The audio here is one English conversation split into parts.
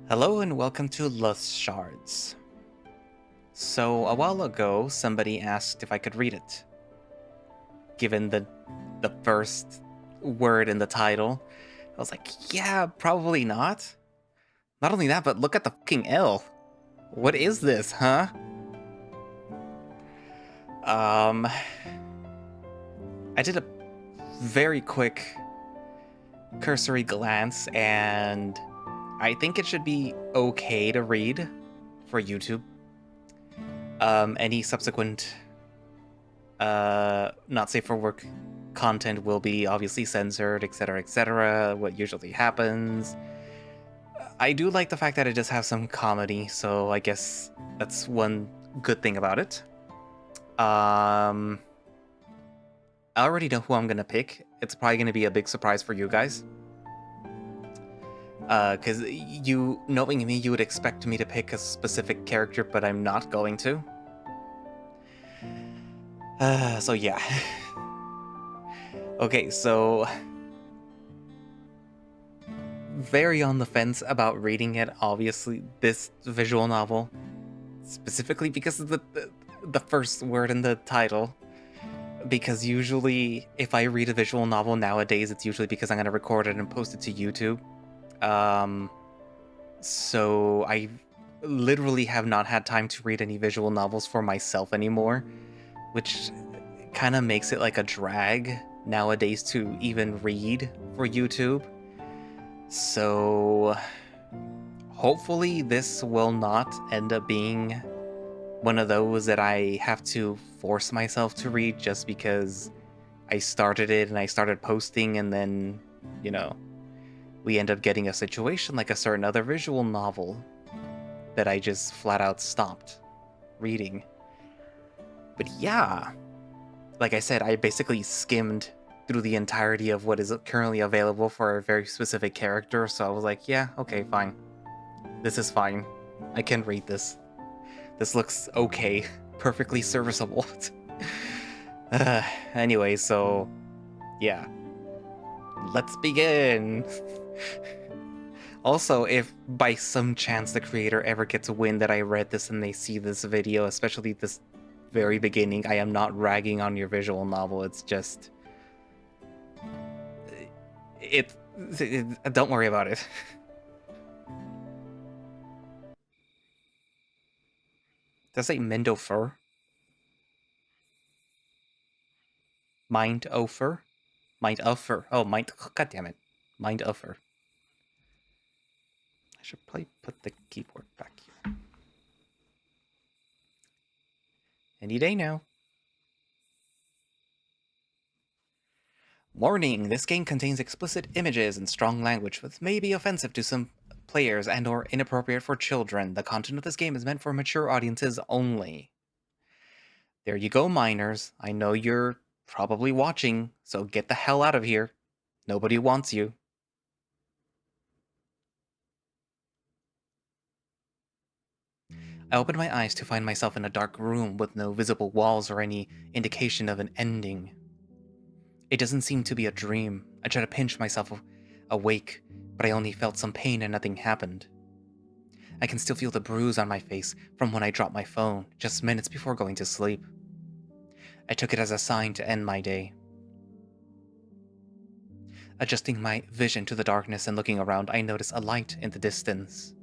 Hello and welcome to Shards. So a while ago, somebody asked if I could read it. Given the first word in the title, I was like, yeah, probably not. Not only that, but look at the fucking L. What is this, huh? I did a very quick cursory glance, and I think it should be okay to read for YouTube. Any subsequent not safe for work content will be obviously censored, etc., what usually happens. I do like the fact that it does have some comedy, so I guess that's one good thing about it. I already know who I'm gonna pick. It's probably gonna be a big surprise for you guys. Because you, knowing me, you would expect me to pick a specific character, but I'm not going to. So yeah. Okay, so very on the fence about reading it, obviously, this visual novel, specifically because of the first word in the title. Because usually, if I read a visual novel nowadays, it's usually because I'm going to record it and post it to YouTube. So I literally have not had time to read any visual novels for myself anymore, which kind of makes it like a drag nowadays to even read for YouTube. So hopefully this will not end up being one of those that I have to force myself to read just because I started it and I started posting, and then, you know, we end up getting a situation like a certain other visual novel that I just flat out stopped reading. But yeah, like I said, I basically skimmed through the entirety of what is currently available for a very specific character, so I was like, yeah, okay, fine. This is fine. I can read this. This looks okay. Perfectly serviceable. Anyway, so yeah. Let's begin! Also, if by some chance the creator ever gets wind that I read this and they see this video, especially this very beginning, I am not ragging on your visual novel, it's just... don't worry about it. Does that say MindofFur? MindofFur? MindofFur. Oh, God damn it. MindofFur. I should probably put the keyboard back here. Any day now. Warning! This game contains explicit images and strong language which may be offensive to some players and or inappropriate for children. The content of this game is meant for mature audiences only. There you go, minors. I know you're probably watching, so get the hell out of here. Nobody wants you. I opened my eyes to find myself in a dark room with no visible walls or any indication of an ending. It doesn't seem to be a dream. I try to pinch myself awake, but I only felt some pain and nothing happened. I can still feel the bruise on my face from when I dropped my phone just minutes before going to sleep. I took it as a sign to end my day. Adjusting my vision to the darkness and looking around, I noticed a light in the distance.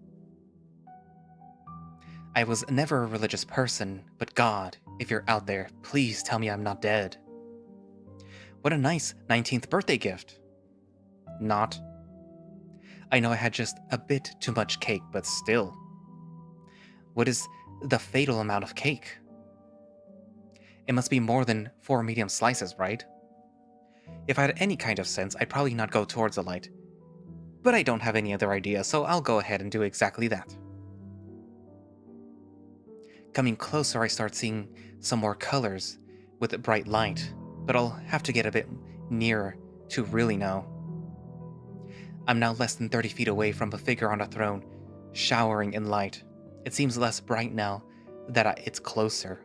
I was never a religious person, but God, if you're out there, please tell me I'm not dead. What a nice 19th birthday gift. Not. I know I had just a bit too much cake, but still. What is the fatal amount of cake? It must be more than 4 medium slices, right? If I had any kind of sense, I'd probably not go towards the light. But I don't have any other idea, so I'll go ahead and do exactly that. Coming closer, I start seeing some more colors with a bright light, but I'll have to get a bit nearer to really know. I'm now less than 30 feet away from a figure on a throne, showering in light. It seems less bright now that it's closer.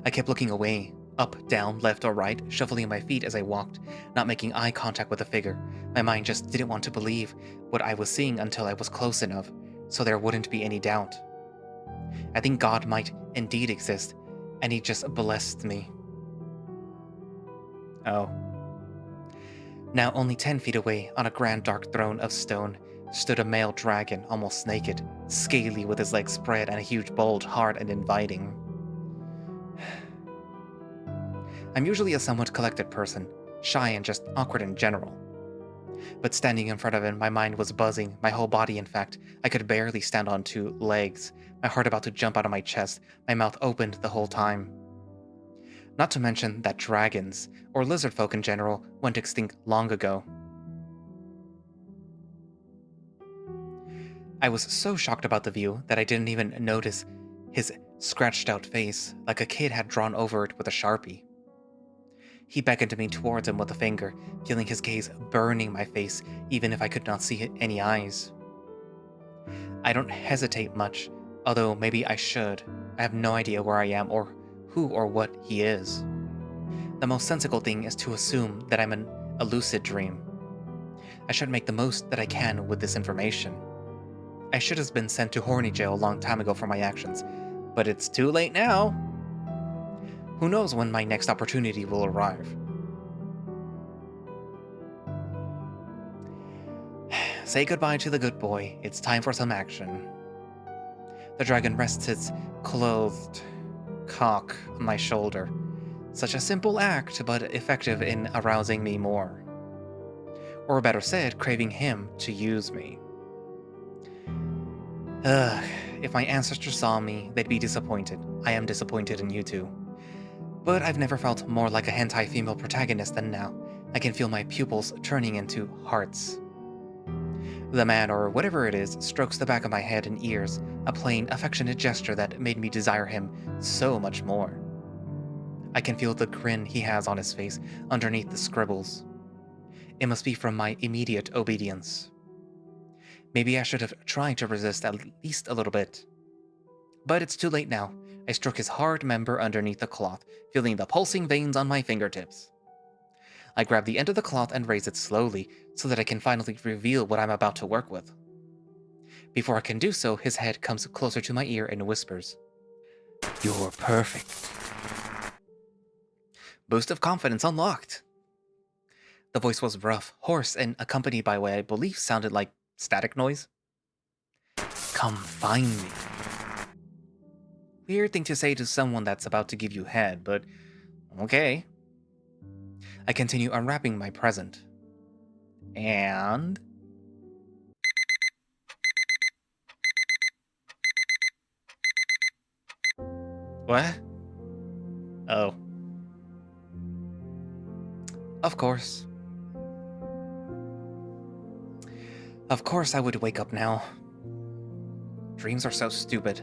I kept looking away, Up, down, left, or right, shuffling my feet as I walked, not making eye contact with the figure. My mind just didn't want to believe what I was seeing until I was close enough, so there wouldn't be any doubt. I think God might indeed exist, and he just blessed me. Oh. Now only 10 feet away, on a grand dark throne of stone, stood a male dragon, almost naked, scaly with his legs spread and a huge bulge, hard and inviting. I'm usually a somewhat collected person, shy and just awkward in general. But standing in front of him, my mind was buzzing, my whole body in fact. I could barely stand on 2 legs, my heart about to jump out of my chest, my mouth opened the whole time. Not to mention that dragons, or lizard folk in general, went extinct long ago. I was so shocked about the view that I didn't even notice his scratched out face, like a kid had drawn over it with a Sharpie. He beckoned me towards him with a finger, feeling his gaze burning my face, even if I could not see any eyes. I don't hesitate much, although maybe I should. I have no idea where I am or who or what he is. The most sensible thing is to assume that I'm in a lucid dream. I should make the most that I can with this information. I should have been sent to horny jail a long time ago for my actions, but it's too late now. Who knows when my next opportunity will arrive? Say goodbye to the good boy. It's time for some action. The dragon rests its clothed cock on my shoulder. Such a simple act, but effective in arousing me more. Or better said, craving him to use me. Ugh, if my ancestors saw me, they'd be disappointed. I am disappointed in you too. But I've never felt more like a hentai female protagonist than now. I can feel my pupils turning into hearts. The man, or whatever it is, strokes the back of my head and ears, a plain, affectionate gesture that made me desire him so much more. I can feel the grin he has on his face underneath the scribbles. It must be from my immediate obedience. Maybe I should have tried to resist at least a little bit. But it's too late now. I stroke his hard member underneath the cloth, feeling the pulsing veins on my fingertips. I grab the end of the cloth and raise it slowly, so that I can finally reveal what I'm about to work with. Before I can do so, his head comes closer to my ear and whispers, "You're perfect." Boost of confidence unlocked. The voice was rough, hoarse, and accompanied by what I believe sounded like static noise. Come find me. Weird thing to say to someone that's about to give you head, but okay. I continue unwrapping my present. And... what? Oh. Of course. Of course I would wake up now. Dreams are so stupid.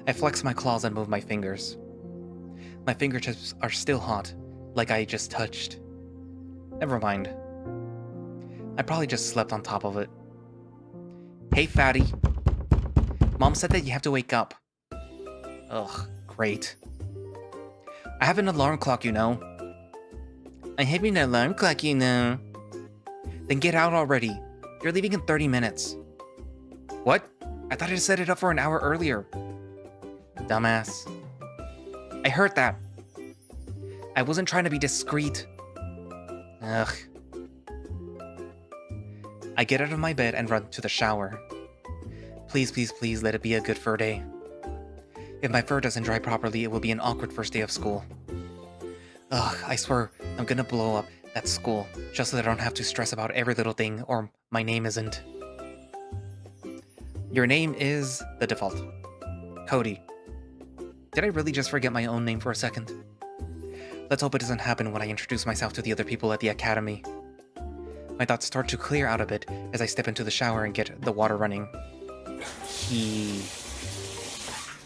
I flex my claws and move my fingers. My fingertips are still hot, like I just touched. Never mind. I probably just slept on top of it. Hey, fatty. Mom said that you have to wake up. Ugh, great. I have an alarm clock, you know. I have an alarm clock, you know. Then get out already. You're leaving in 30 minutes. What? I thought I set it up for an hour earlier. Dumbass. I heard that. I wasn't trying to be discreet. Ugh. I get out of my bed and run to the shower. Please, please, please let it be a good fur day. If my fur doesn't dry properly, it will be an awkward first day of school. Ugh, I swear I'm gonna blow up at school just so that I don't have to stress about every little thing or my name isn't. Your name is the default. Cody. Did I really just forget my own name for a second? Let's hope it doesn't happen when I introduce myself to the other people at the academy. My thoughts start to clear out a bit as I step into the shower and get the water running.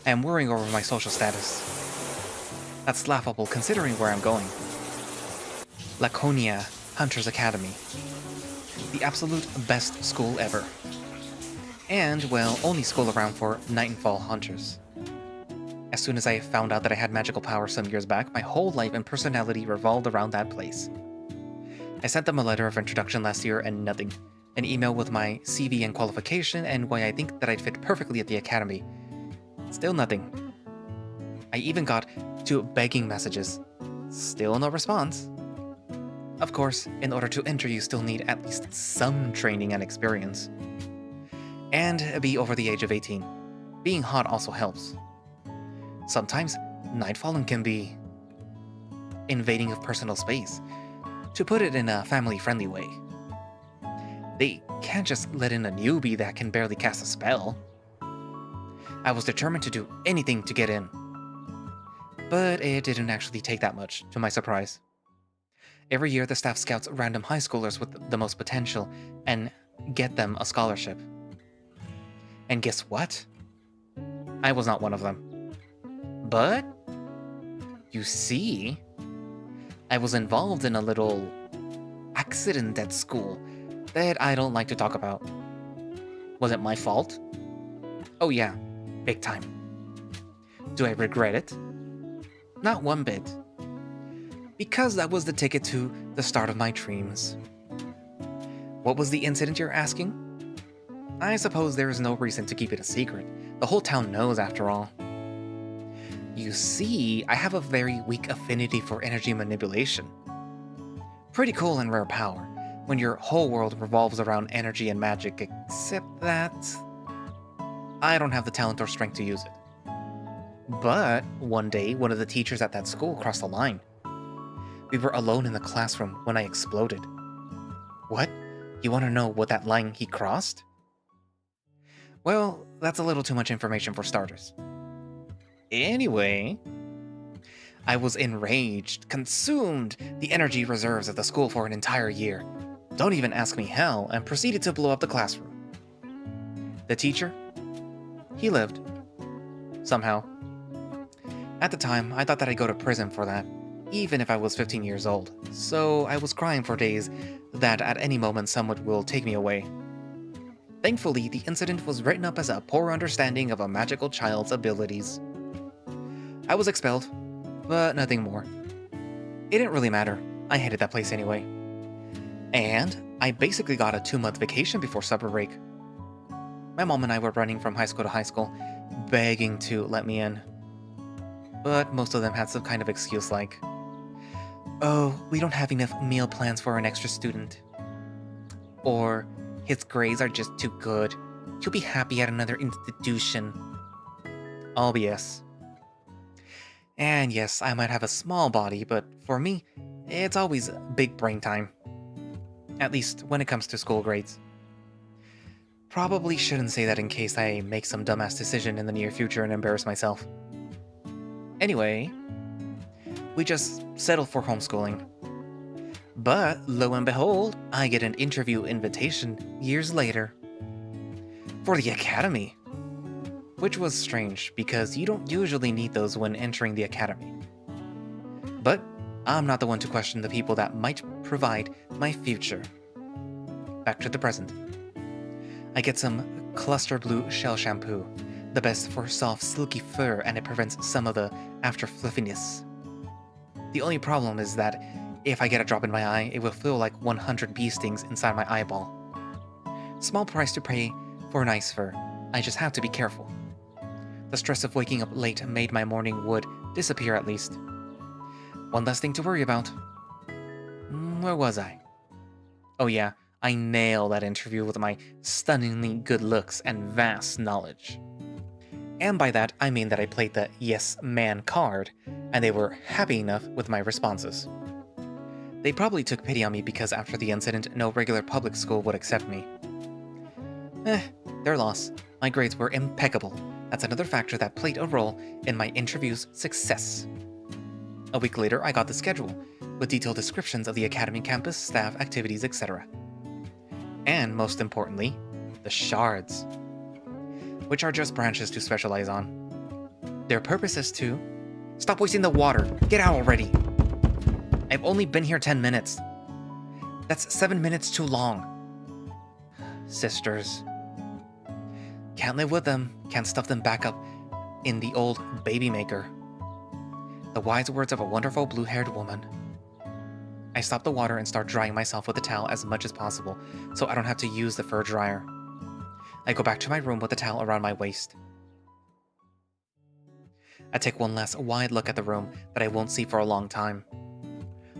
I am worrying over my social status. That's laughable considering where I'm going. Laconia Hunters Academy. The absolute best school ever. And, well, only school around for Nightfall hunters. As soon as I found out that I had magical powers some years back, my whole life and personality revolved around that place. I sent them a letter of introduction last year and nothing. An email with my CV and qualification and why I think that I'd fit perfectly at the academy. Still nothing. I even got 2 begging messages. Still no response. Of course, in order to enter you still need at least some training and experience. And be over the age of 18. Being hot also helps. Sometimes, Nightfallen can be invading of personal space, to put it in a family-friendly way. They can't just let in a newbie that can barely cast a spell. I was determined to do anything to get in. But it didn't actually take that much, to my surprise. Every year, the staff scouts random high schoolers with the most potential and get them a scholarship. And guess what? I was not one of them. But, you see, I was involved in a little accident at school that I don't like to talk about. Was it my fault? Oh yeah, big time. Do I regret it? Not one bit. Because that was the ticket to the start of my dreams. What was the incident, you're asking? I suppose there is no reason to keep it a secret. The whole town knows, after all. You see, I have a very weak affinity for energy manipulation. Pretty cool and rare power, when your whole world revolves around energy and magic, except that I don't have the talent or strength to use it. But one day, one of the teachers at that school crossed the line. We were alone in the classroom when I exploded. What? You want to know what that line he crossed? Well, that's a little too much information for starters. Anyway, I was enraged, consumed the energy reserves of the school for an entire year. Don't even ask me how, and proceeded to blow up the classroom. The teacher? He lived. Somehow. At the time, I thought that I'd go to prison for that, even if I was 15 years old, so I was crying for days that at any moment someone will take me away. Thankfully, the incident was written up as a poor understanding of a magical child's abilities. I was expelled, but nothing more. It didn't really matter. I hated that place anyway. And I basically got a 2-month vacation before summer break. My mom and I were running from high school to high school, begging to let me in. But most of them had some kind of excuse like, "Oh, we don't have enough meal plans for an extra student." Or, "His grades are just too good. He'll be happy at another institution." All BS. And yes, I might have a small body, but for me, it's always big brain time. At least when it comes to school grades. Probably shouldn't say that in case I make some dumbass decision in the near future and embarrass myself. Anyway, we just settled for homeschooling. But lo and behold, I get an interview invitation years later. For the academy. Which was strange, because you don't usually need those when entering the academy. But I'm not the one to question the people that might provide my future. Back to the present. I get some cluster blue shell shampoo, the best for soft silky fur, and it prevents some of the after fluffiness. The only problem is that if I get a drop in my eye, it will feel like 100 bee stings inside my eyeball. Small price to pay for nice fur, I just have to be careful. The stress of waking up late made my morning wood disappear at least. One less thing to worry about. Where was I? Oh yeah, I nailed that interview with my stunningly good looks and vast knowledge. And by that, I mean that I played the yes man card, and they were happy enough with my responses. They probably took pity on me because after the incident, no regular public school would accept me. Their loss. My grades were impeccable. That's another factor that played a role in my interview's success. A week later, I got the schedule, with detailed descriptions of the academy campus, staff, activities, etc. And most importantly, the Shards, which are just branches to specialize on. Their purpose is to... Stop wasting the water! Get out already! I've only been here 10 minutes. That's 7 minutes too long. Sisters. Can't live with them, can't stuff them back up in the old baby maker. The wise words of a wonderful blue-haired woman. I stop the water and start drying myself with a towel as much as possible, so I don't have to use the fur dryer. I go back to my room with the towel around my waist. I take one last wide look at the room that I won't see for a long time.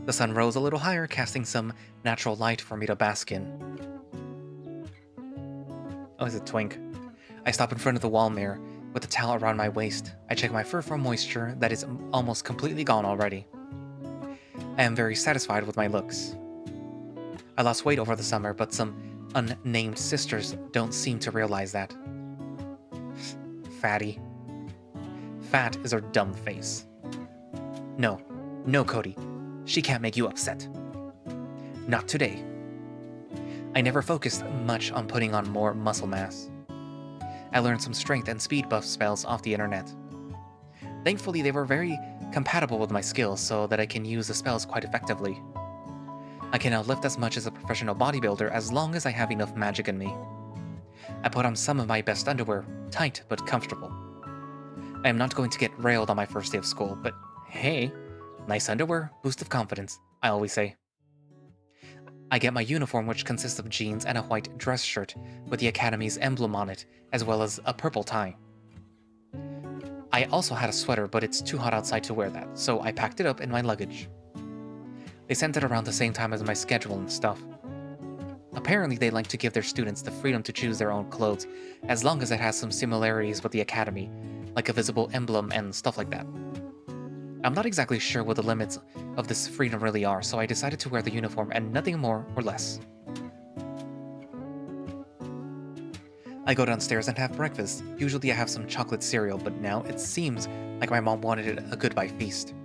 The sun rose a little higher, casting some natural light for me to bask in. Oh, it's a twink. I stop in front of the wall mirror with the towel around my waist. I check my fur for moisture that is almost completely gone already. I am very satisfied with my looks. I lost weight over the summer, but some unnamed sisters don't seem to realize that. Fatty. Fat is her dumb face. No, Cody. She can't make you upset. Not today. I never focused much on putting on more muscle mass. I learned some strength and speed buff spells off the internet. Thankfully, they were very compatible with my skills so that I can use the spells quite effectively. I can now lift as much as a professional bodybuilder as long as I have enough magic in me. I put on some of my best underwear, tight but comfortable. I am not going to get railed on my first day of school, but hey, nice underwear, boost of confidence, I always say. I get my uniform, which consists of jeans and a white dress shirt with the Academy's emblem on it, as well as a purple tie. I also had a sweater, but it's too hot outside to wear that, so I packed it up in my luggage. They sent it around the same time as my schedule and stuff. Apparently they like to give their students the freedom to choose their own clothes, as long as it has some similarities with the Academy, like a visible emblem and stuff like that. I'm not exactly sure what the limits of this freedom really are, so I decided to wear the uniform and nothing more or less. I go downstairs and have breakfast. Usually I have some chocolate cereal, but now it seems like my mom wanted a goodbye feast.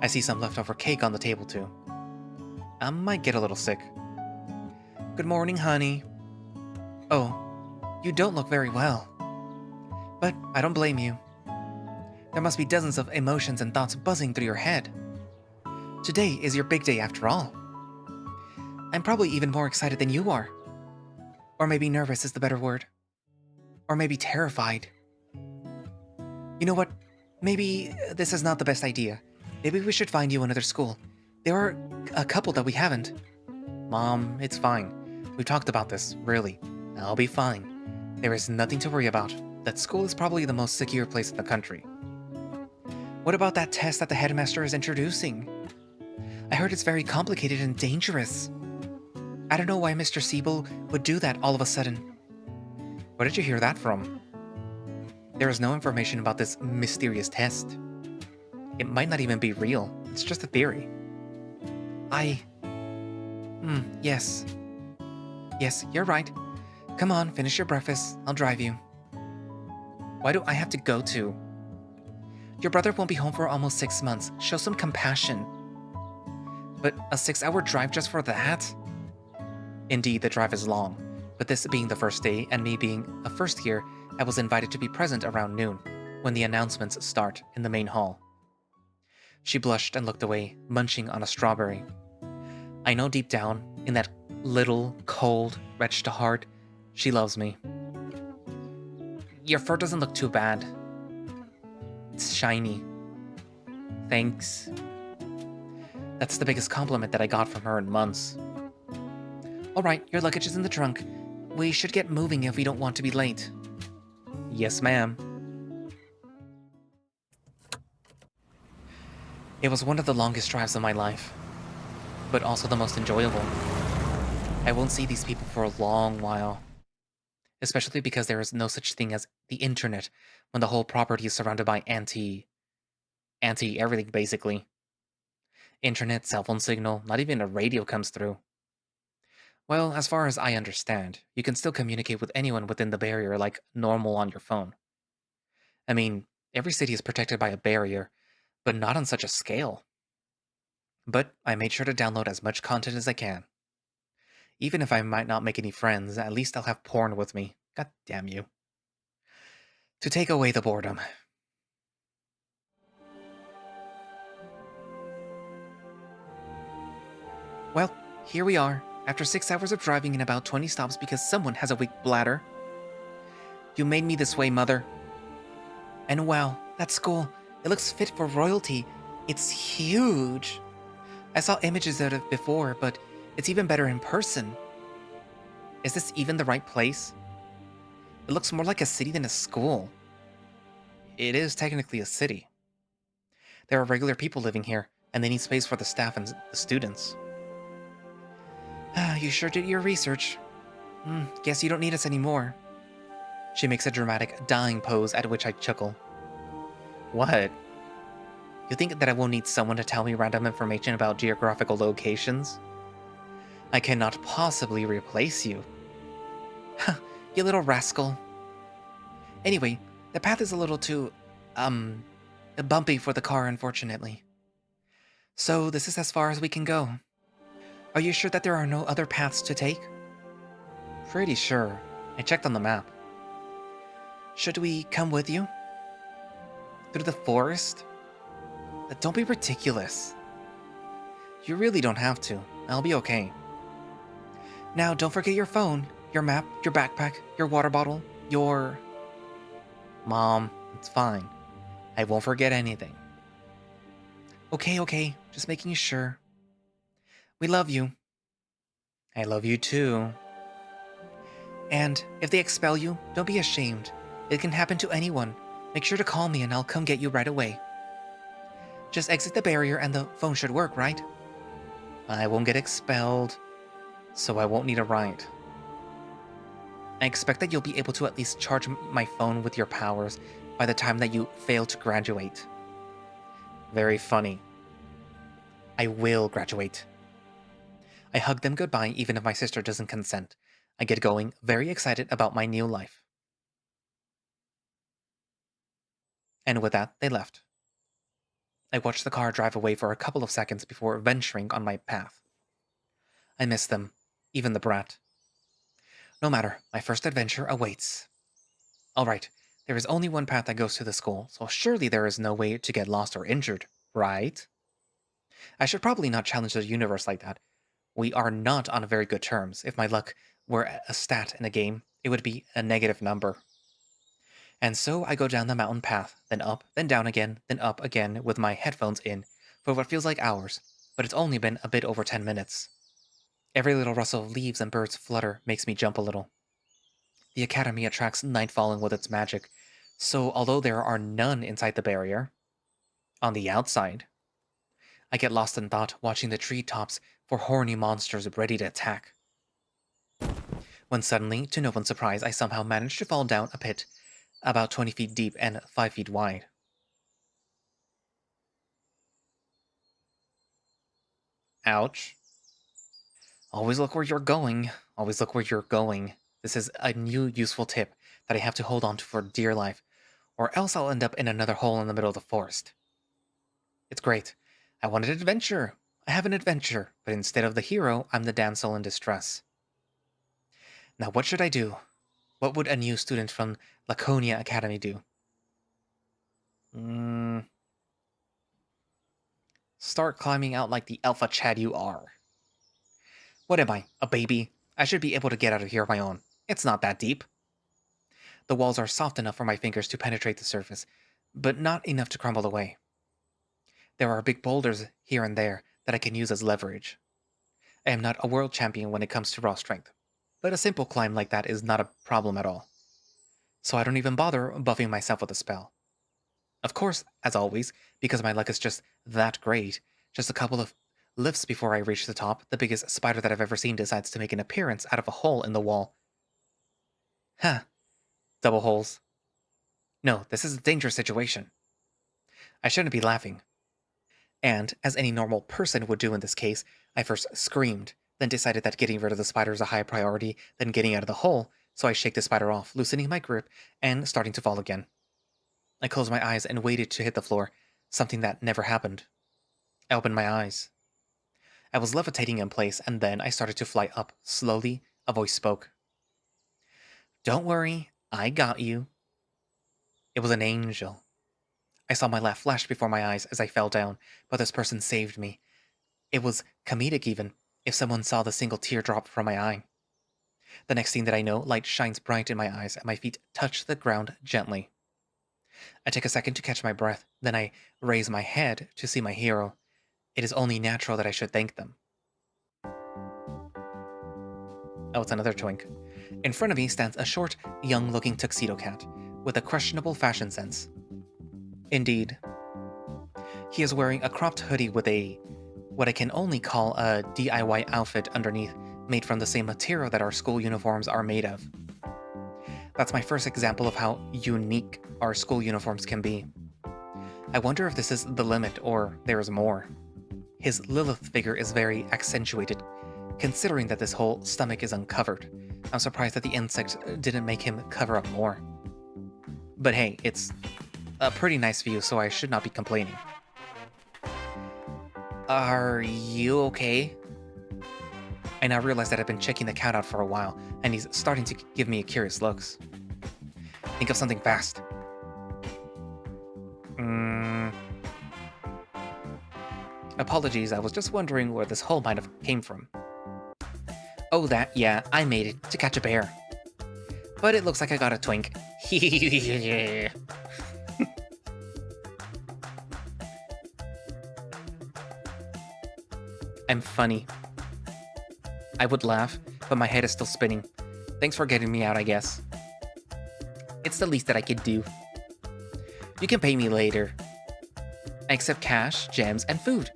I see some leftover cake on the table too. I might get a little sick. Good morning, honey. Oh, you don't look very well. But I don't blame you. There must be dozens of emotions and thoughts buzzing through your head. Today is your big day after all. I'm probably even more excited than you are. Or maybe nervous is the better word. Or maybe terrified. You know what? Maybe this is not the best idea. Maybe we should find you another school. There are a couple that we haven't. Mom, it's fine. We've talked about this, really. I'll be fine. There is nothing to worry about. That school is probably the most secure place in the country. What about that test that the headmaster is introducing? I heard it's very complicated and dangerous. I don't know why Mr. Siebel would do that all of a sudden. Where did you hear that from? There is no information about this mysterious test. It might not even be real. It's just a theory. Yes. Yes, you're right. Come on, finish your breakfast. I'll drive you. Why do I have to go to? Your brother won't be home for almost 6 months. Show some compassion. But a 6-hour drive just for that? Indeed, the drive is long. But this being the first day, and me being a first year, I was invited to be present around noon, when the announcements start in the main hall. She blushed and looked away, munching on a strawberry. I know deep down, in that little, cold, wretched heart, she loves me. Your fur doesn't look too bad. It's shiny. Thanks. That's the biggest compliment that I got from her in months. Alright, your luggage is in the trunk. We should get moving if we don't want to be late. Yes, ma'am. It was one of the longest drives of my life, but also the most enjoyable. I won't see these people for a long while, especially because there is no such thing as the internet when the whole property is surrounded by anti-everything, basically. Internet, cell phone signal, not even a radio comes through. Well, as far as I understand, you can still communicate with anyone within the barrier like normal on your phone. I mean, every city is protected by a barrier, but not on such a scale. But I made sure to download as much content as I can. Even if I might not make any friends, at least I'll have porn with me. God damn you. To take away the boredom. Well, here we are, after 6 hours of driving and about 20 stops because someone has a weak bladder. You made me this way, Mother. And wow, that school, it looks fit for royalty. It's huge. I saw images of it before, but it's even better in person. Is this even the right place? It looks more like a city than a school. It is technically a city. There are regular people living here, and they need space for the staff and the students. You sure did your research. Guess you don't need us anymore. She makes a dramatic, dying pose at which I chuckle. What? You think that I will need someone to tell me random information about geographical locations? I cannot possibly replace you. Huh, you little rascal. Anyway, the path is a little too, bumpy for the car, unfortunately. So this is as far as we can go. Are you sure that there are no other paths to take? Pretty sure. I checked on the map. Should we come with you? Through the forest? Don't be ridiculous. You really don't have to. I'll be okay. Now, don't forget your phone, your map, your backpack, your water bottle, your... Mom, it's fine. I won't forget anything. Okay, just making sure. We love you. I love you too. And if they expel you, don't be ashamed. It can happen to anyone. Make sure to call me and I'll come get you right away. Just exit the barrier and the phone should work, right? I won't get expelled, so I won't need a ride. I expect that you'll be able to at least charge my phone with your powers by the time that you fail to graduate. Very funny. I will graduate. I hug them goodbye even if my sister doesn't consent. I get going, very excited about my new life. And with that, they left. I watched the car drive away for a couple of seconds before venturing on my path. I miss them, even the brat. No matter, my first adventure awaits. Alright, there is only one path that goes to the school, so surely there is no way to get lost or injured, right? I should probably not challenge the universe like that. We are not on very good terms. If my luck were a stat in a game, it would be a negative number. And so I go down the mountain path, then up, then down again, then up again with my headphones in, for what feels like hours, but it's only been a bit over 10 minutes. Every little rustle of leaves and birds flutter makes me jump a little. The Academy attracts Nightfallen with its magic, so although there are none inside the barrier, on the outside, I get lost in thought watching the treetops for horny monsters ready to attack. When suddenly, to no one's surprise, I somehow manage to fall down a pit about 20 feet deep and 5 feet wide. Ouch. Always look where you're going. Always look where you're going. This is a new useful tip that I have to hold on to for dear life, or else I'll end up in another hole in the middle of the forest. It's great. I wanted an adventure. I have an adventure, but instead of the hero, I'm the damsel in distress. Now what should I do? What would a new student from Laconia Academy do? Start climbing out like the alpha Chad you are. What am I, a baby? I should be able to get out of here on my own. It's not that deep. The walls are soft enough for my fingers to penetrate the surface, but not enough to crumble away. There are big boulders here and there that I can use as leverage. I am not a world champion when it comes to raw strength, but a simple climb like that is not a problem at all. So I don't even bother buffing myself with a spell. Of course, as always, because my luck is just that great, just a couple of lifts before I reach the top, the biggest spider that I've ever seen decides to make an appearance out of a hole in the wall. Huh. Double holes. No, this is a dangerous situation. I shouldn't be laughing. And, as any normal person would do in this case, I first screamed, then decided that getting rid of the spider is a higher priority than getting out of the hole, so I shake the spider off, loosening my grip, and starting to fall again. I closed my eyes and waited to hit the floor, something that never happened. I opened my eyes. I was levitating in place, and then I started to fly up. Slowly, a voice spoke. Don't worry, I got you. It was an angel. I saw my laugh flash before my eyes as I fell down, but this person saved me. It was comedic even, if someone saw the single tear drop from my eye. The next thing that I know, light shines bright in my eyes and my feet touch the ground gently. I take a second to catch my breath, then I raise my head to see my hero. It is only natural that I should thank them. Oh, it's another twink. In front of me stands a short, young-looking tuxedo cat, with a questionable fashion sense. Indeed. He is wearing a cropped hoodie with what I can only call a DIY outfit underneath, made from the same material that our school uniforms are made of. That's my first example of how unique our school uniforms can be. I wonder if this is the limit, or there is more. His Lilith figure is very accentuated, considering that this whole stomach is uncovered. I'm surprised that the insect didn't make him cover up more. But hey, it's a pretty nice view, so I should not be complaining. Are you okay? I now realize that I've been checking the cat out for a while, and he's starting to give me curious looks. Think of something fast. Apologies, I was just wondering where this hole might have came from. Oh, that, yeah, I made it to catch a bear. But it looks like I got a twink. I'm funny. I would laugh, but my head is still spinning. Thanks for getting me out, I guess. It's the least that I could do. You can pay me later. I accept cash, gems, and food.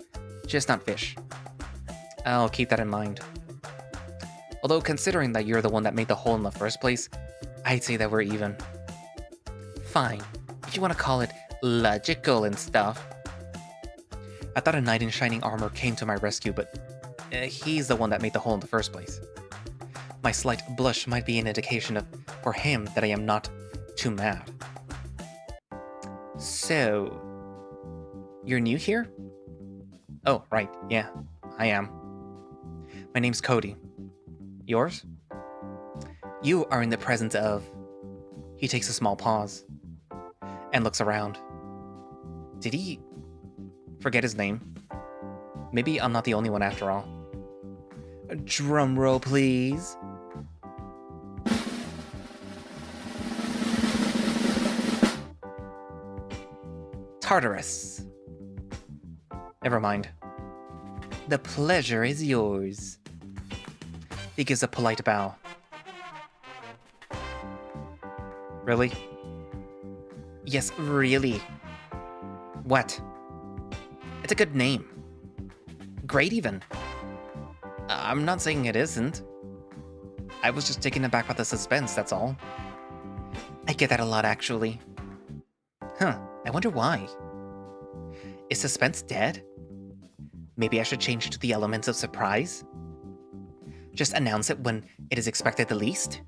Just not fish. I'll keep that in mind. Although considering that you're the one that made the hole in the first place, I'd say that we're even. Fine, if you want to call it logical and stuff. I thought a knight in shining armor came to my rescue, but he's the one that made the hole in the first place. My slight blush might be an indication for him that I am not too mad. So, you're new here? Oh, right, yeah, I am. My name's Cody. Yours? You are in the presence of... He takes a small pause and looks around. Did he forget his name? Maybe I'm not the only one after all. Drum roll, please. Tartarus. Never mind. The pleasure is yours. He gives a polite bow. Really? Yes, really. What? It's a good name. Great, even. I'm not saying it isn't. I was just taken aback by the suspense, that's all. I get that a lot, actually. Huh, I wonder why. Is suspense dead? Maybe I should change it to the elements of surprise? Just announce it when it is expected the least?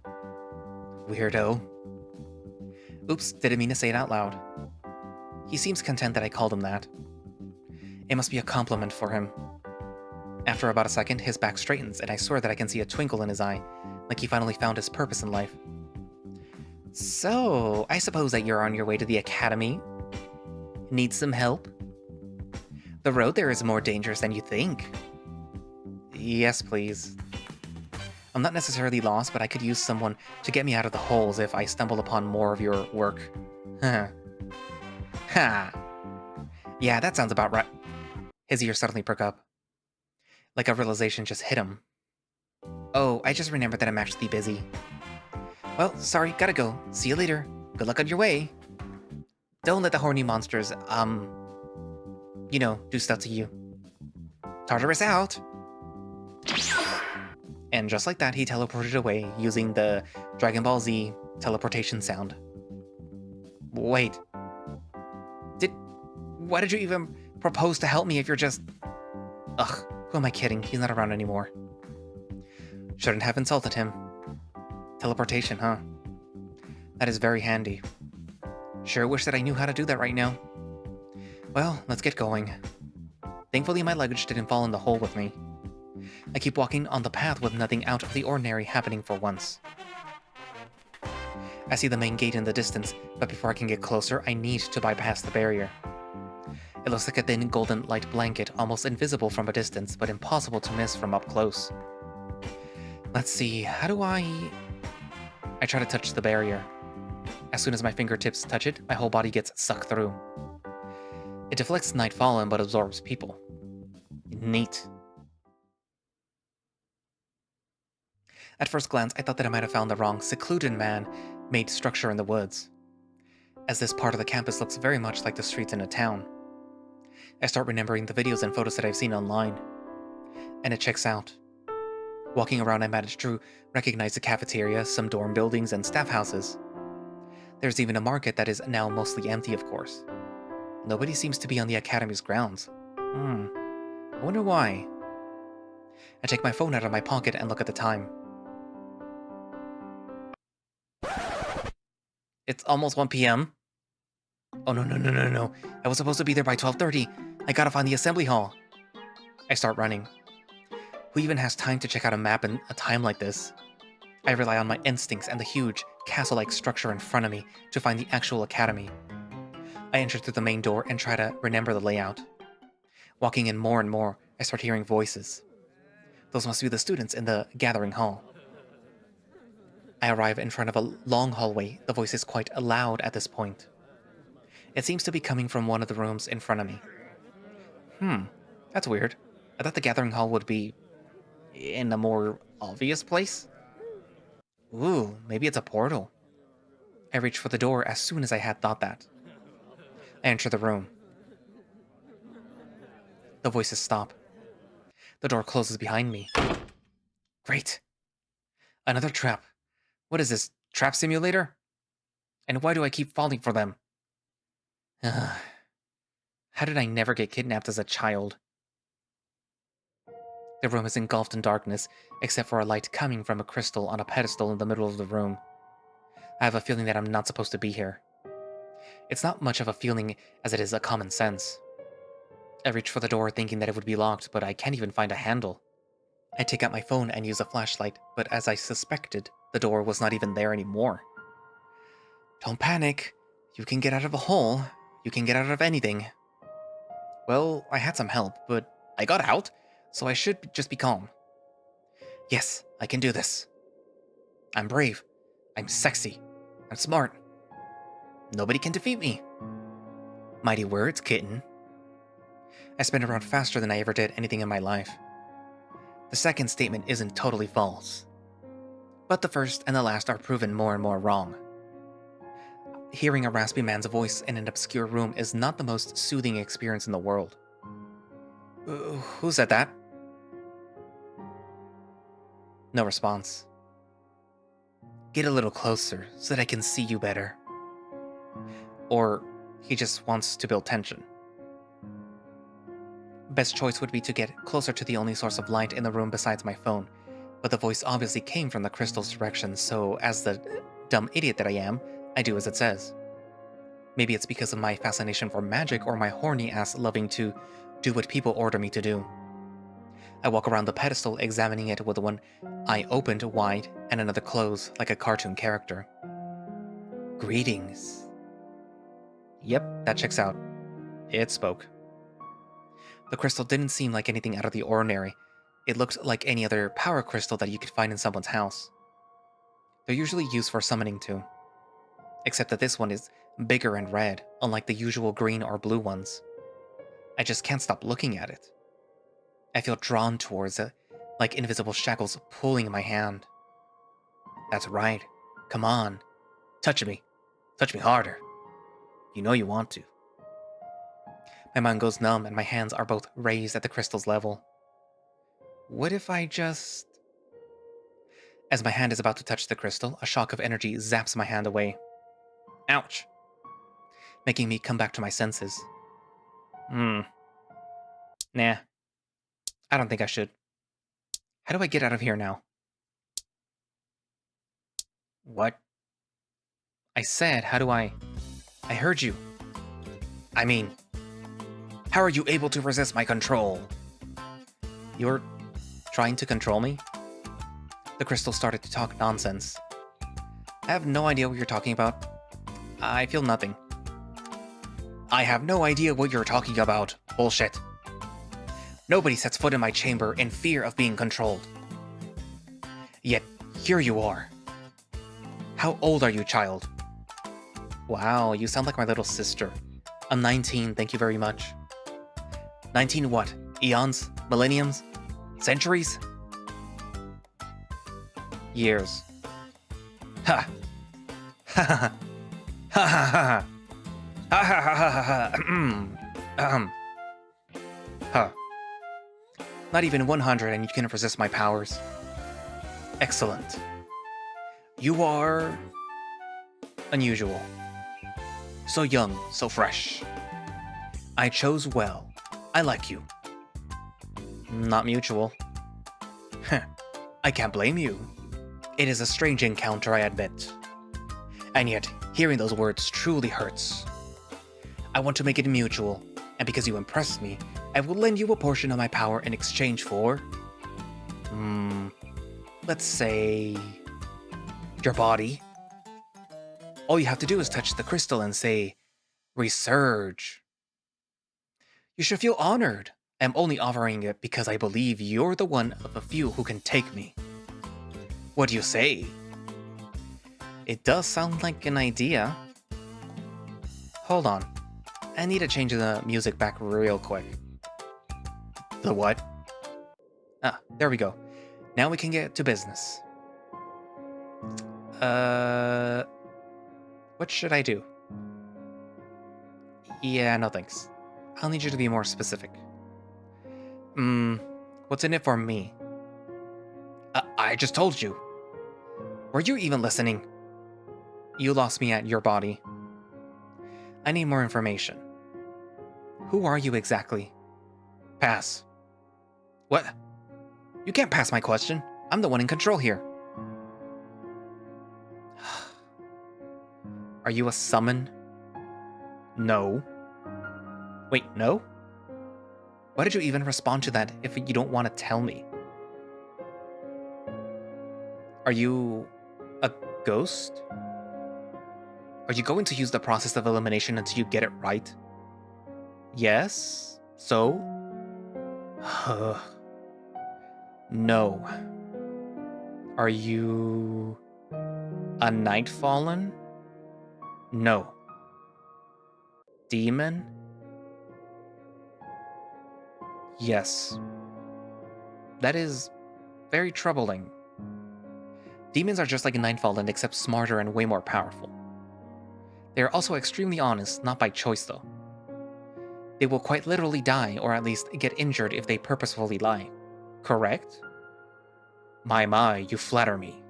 Weirdo. Oops, didn't mean to say it out loud. He seems content that I called him that. It must be a compliment for him. After about a second, his back straightens, and I swear that I can see a twinkle in his eye, like he finally found his purpose in life. So, I suppose that you're on your way to the academy? Need some help? The road there is more dangerous than you think. Yes, please. I'm not necessarily lost, but I could use someone to get me out of the holes if I stumble upon more of your work. Ha. Yeah, that sounds about right. His ears suddenly perk up. Like a realization just hit him. Oh, I just remembered that I'm actually busy. Well, sorry, gotta go. See you later. Good luck on your way. Don't let the horny monsters, do stuff to you. Tartarus out! And just like that, he teleported away using the Dragon Ball Z teleportation sound. Wait. Why did you even propose to help me if you're just... Ugh, who am I kidding? He's not around anymore. Shouldn't have insulted him. Teleportation, huh? That is very handy. Sure wish that I knew how to do that right now. Well, let's get going. Thankfully, my luggage didn't fall in the hole with me. I keep walking on the path with nothing out of the ordinary happening for once. I see the main gate in the distance, but before I can get closer, I need to bypass the barrier. It looks like a thin golden light blanket, almost invisible from a distance, but impossible to miss from up close. Let's see, how do I try to touch the barrier. As soon as my fingertips touch it, my whole body gets sucked through. It deflects Nightfallen but absorbs people. Neat. At first glance, I thought that I might have found the wrong secluded man-made structure in the woods, as this part of the campus looks very much like the streets in a town. I start remembering the videos and photos that I've seen online, and it checks out. Walking around, I managed to recognize the cafeteria, some dorm buildings, and staff houses. There's even a market that is now mostly empty, of course. Nobody seems to be on the academy's grounds. I wonder why. I take my phone out of my pocket and look at the time. It's almost 1 p.m. Oh, no. I was supposed to be there by 12:30. I gotta find the assembly hall. I start running. Who even has time to check out a map in a time like this? I rely on my instincts and the huge, castle-like structure in front of me to find the actual academy. I enter through the main door and try to remember the layout. Walking in more and more, I start hearing voices. Those must be the students in the gathering hall. I arrive in front of a long hallway. The voice is quite loud at this point. It seems to be coming from one of the rooms in front of me. That's weird. I thought the gathering hall would be in a more obvious place. Ooh, maybe it's a portal. I reach for the door as soon as I had thought that. I enter the room. The voices stop. The door closes behind me. Great. Another trap. What is this, trap simulator? And why do I keep falling for them? How did I never get kidnapped as a child? The room is engulfed in darkness, except for a light coming from a crystal on a pedestal in the middle of the room. I have a feeling that I'm not supposed to be here. It's not much of a feeling as it is a common sense. I reach for the door thinking that it would be locked, but I can't even find a handle. I take out my phone and use a flashlight, but as I suspected, the door was not even there anymore. Don't panic. You can get out of a hole. You can get out of anything. Well, I had some help, but I got out, so I should just be calm. Yes, I can do this. I'm brave. I'm sexy. I'm smart. Nobody can defeat me. Mighty words, kitten. I spin around faster than I ever did anything in my life. The second statement isn't totally false, but the first and the last are proven more and more wrong. Hearing a raspy man's voice in an obscure room is not the most soothing experience in the world. Who said that? No response. Get a little closer so that I can see you better. Or he just wants to build tension. Best choice would be to get closer to the only source of light in the room besides my phone, but the voice obviously came from the crystal's direction, so as the dumb idiot that I am, I do as it says. Maybe it's because of my fascination for magic or my horny ass loving to do what people order me to do. I walk around the pedestal, examining it with one eye opened wide and another closed like a cartoon character. Greetings. Yep, that checks out. It spoke. The crystal didn't seem like anything out of the ordinary. It looked like any other power crystal that you could find in someone's house. They're usually used for summoning too. Except that this one is bigger and red, unlike the usual green or blue ones. I just can't stop looking at it. I feel drawn towards it, like invisible shackles pulling my hand. That's right. Come on. Touch me. Touch me harder. You know you want to. My mind goes numb and my hands are both raised at the crystal's level. What if I just... As my hand is about to touch the crystal, a shock of energy zaps my hand away. Ouch! Making me come back to my senses. Nah. I don't think I should. How do I get out of here now? What? I said, how do I... I heard you. I mean... How are you able to resist my control? You're trying to control me? The crystal started to talk nonsense. I have no idea what you're talking about. I feel nothing. I have no idea what you're talking about. Bullshit. Nobody sets foot in my chamber in fear of being controlled. Yet, here you are. How old are you, child? Wow, you sound like my little sister. I'm 19, thank you very much. 19 what? Eons? Millenniums? Centuries? Years. Ha! Ha ha ha! Ha ha ha! Ha ha ha ha ha! Huh. Not even 100 and you can resist my powers. Excellent. You are... unusual. So young, so fresh. I chose well. I like you. Not mutual. Heh. I can't blame you. It is a strange encounter, I admit. And yet, hearing those words truly hurts. I want to make it mutual, and because you impressed me, I will lend you a portion of my power in exchange for... let's say... your body. All you have to do is touch the crystal and say, Resurge. You should feel honored. I am only offering it because I believe you're the one of a few who can take me. What do you say? It does sound like an idea. Hold on. I need to change the music back real quick. The what? Ah, there we go. Now we can get to business. What should I do? Yeah, no thanks. I'll need you to be more specific. What's in it for me? I just told you. Were you even listening? You lost me at your body. I need more information. Who are you exactly? Pass. What? You can't pass my question. I'm the one in control here. Are you a summon? No. Wait, no? Why did you even respond to that if you don't want to tell me? Are you a ghost? Are you going to use the process of elimination until you get it right? Yes? So? No. Are you a Nightfallen? No. Demon? Yes. That is very troubling. Demons are just like a Nightfallen, except smarter and way more powerful. They are also extremely honest, not by choice though. They will quite literally die, or at least get injured if they purposefully lie. Correct? My, you flatter me.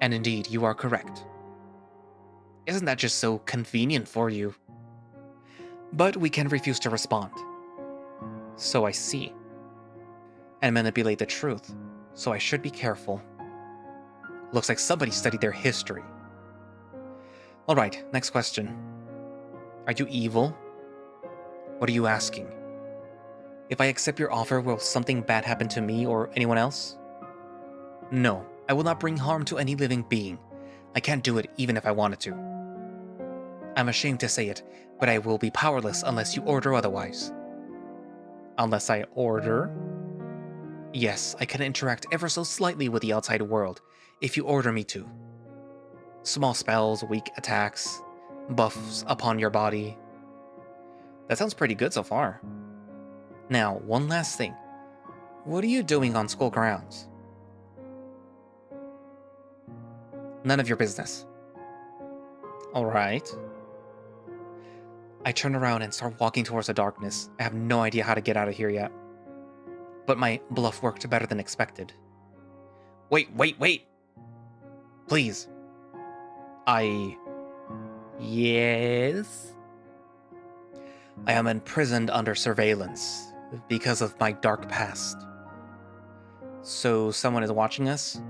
And indeed, you are correct. Isn't that just so convenient for you? But we can refuse to respond. So I see. And manipulate the truth, so I should be careful. Looks like somebody studied their history. Alright, next question. Are you evil? What are you asking? If I accept your offer, will something bad happen to me or anyone else? No, I will not bring harm to any living being. I can't do it even if I wanted to. I'm ashamed to say it, but I will be powerless unless you order otherwise. Unless I order? Yes, I can interact ever so slightly with the outside world, if you order me to. Small spells, weak attacks, buffs upon your body. That sounds pretty good so far. Now, one last thing. What are you doing on school grounds? None of your business. Alright. I turn around and start walking towards the darkness. I have no idea how to get out of here yet. But my bluff worked better than expected. Wait! Please. Yes? I am imprisoned under surveillance because of my dark past. So someone is watching us?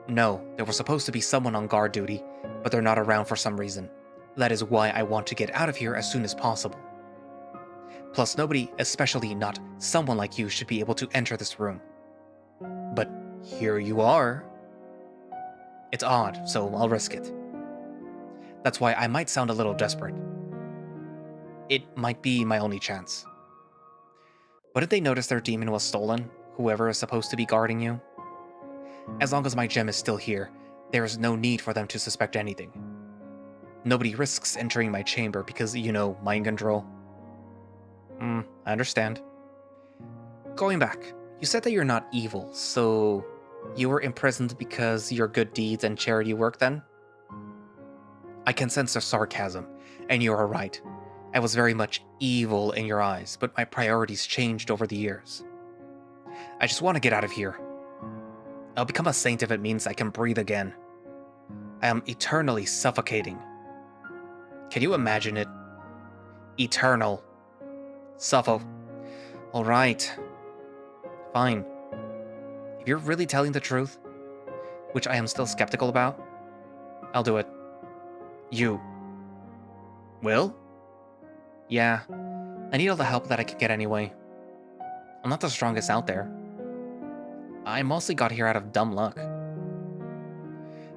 No, there was supposed to be someone on guard duty, but they're not around for some reason. That is why I want to get out of here as soon as possible. Plus, nobody, especially not someone like you, should be able to enter this room. But here you are. It's odd, so I'll risk it. That's why I might sound a little desperate. It might be my only chance. What if they notice their demon was stolen, whoever is supposed to be guarding you? As long as my gem is still here, there is no need for them to suspect anything. Nobody risks entering my chamber because, mind control. I understand. Going back, you said that you're not evil, so you were imprisoned because your good deeds and charity work then? I can sense the sarcasm, and you are right. I was very much evil in your eyes, but my priorities changed over the years. I just want to get out of here. I'll become a saint if it means I can breathe again. I am eternally suffocating. Can you imagine it? Eternal. Suffo. Alright. Fine. If you're really telling the truth, which I am still skeptical about, I'll do it. You. Will? Yeah. I need all the help that I can get anyway. I'm not the strongest out there. I mostly got here out of dumb luck.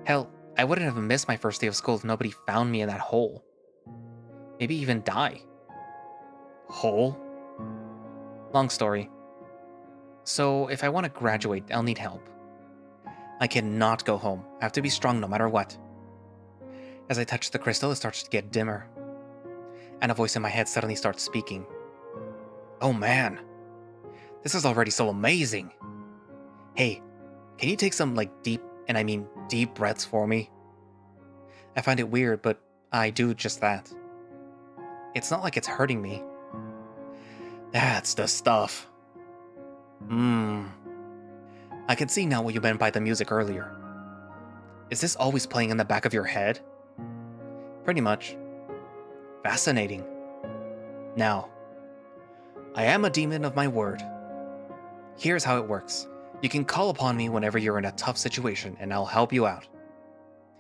Hell, I wouldn't have missed my first day of school if nobody found me in that hole. Maybe even die. Hole? Long story. So, if I want to graduate, I'll need help. I cannot go home. I have to be strong no matter what. As I touch the crystal, it starts to get dimmer. And a voice in my head suddenly starts speaking. Oh man. This is already so amazing. Hey, can you take some, deep breaths for me? I find it weird, but I do just that. It's not like it's hurting me. That's the stuff. I can see now what you meant by the music earlier. Is this always playing in the back of your head? Pretty much. Fascinating. Now, I am a demon of my word. Here's how it works. You can call upon me whenever you're in a tough situation, and I'll help you out.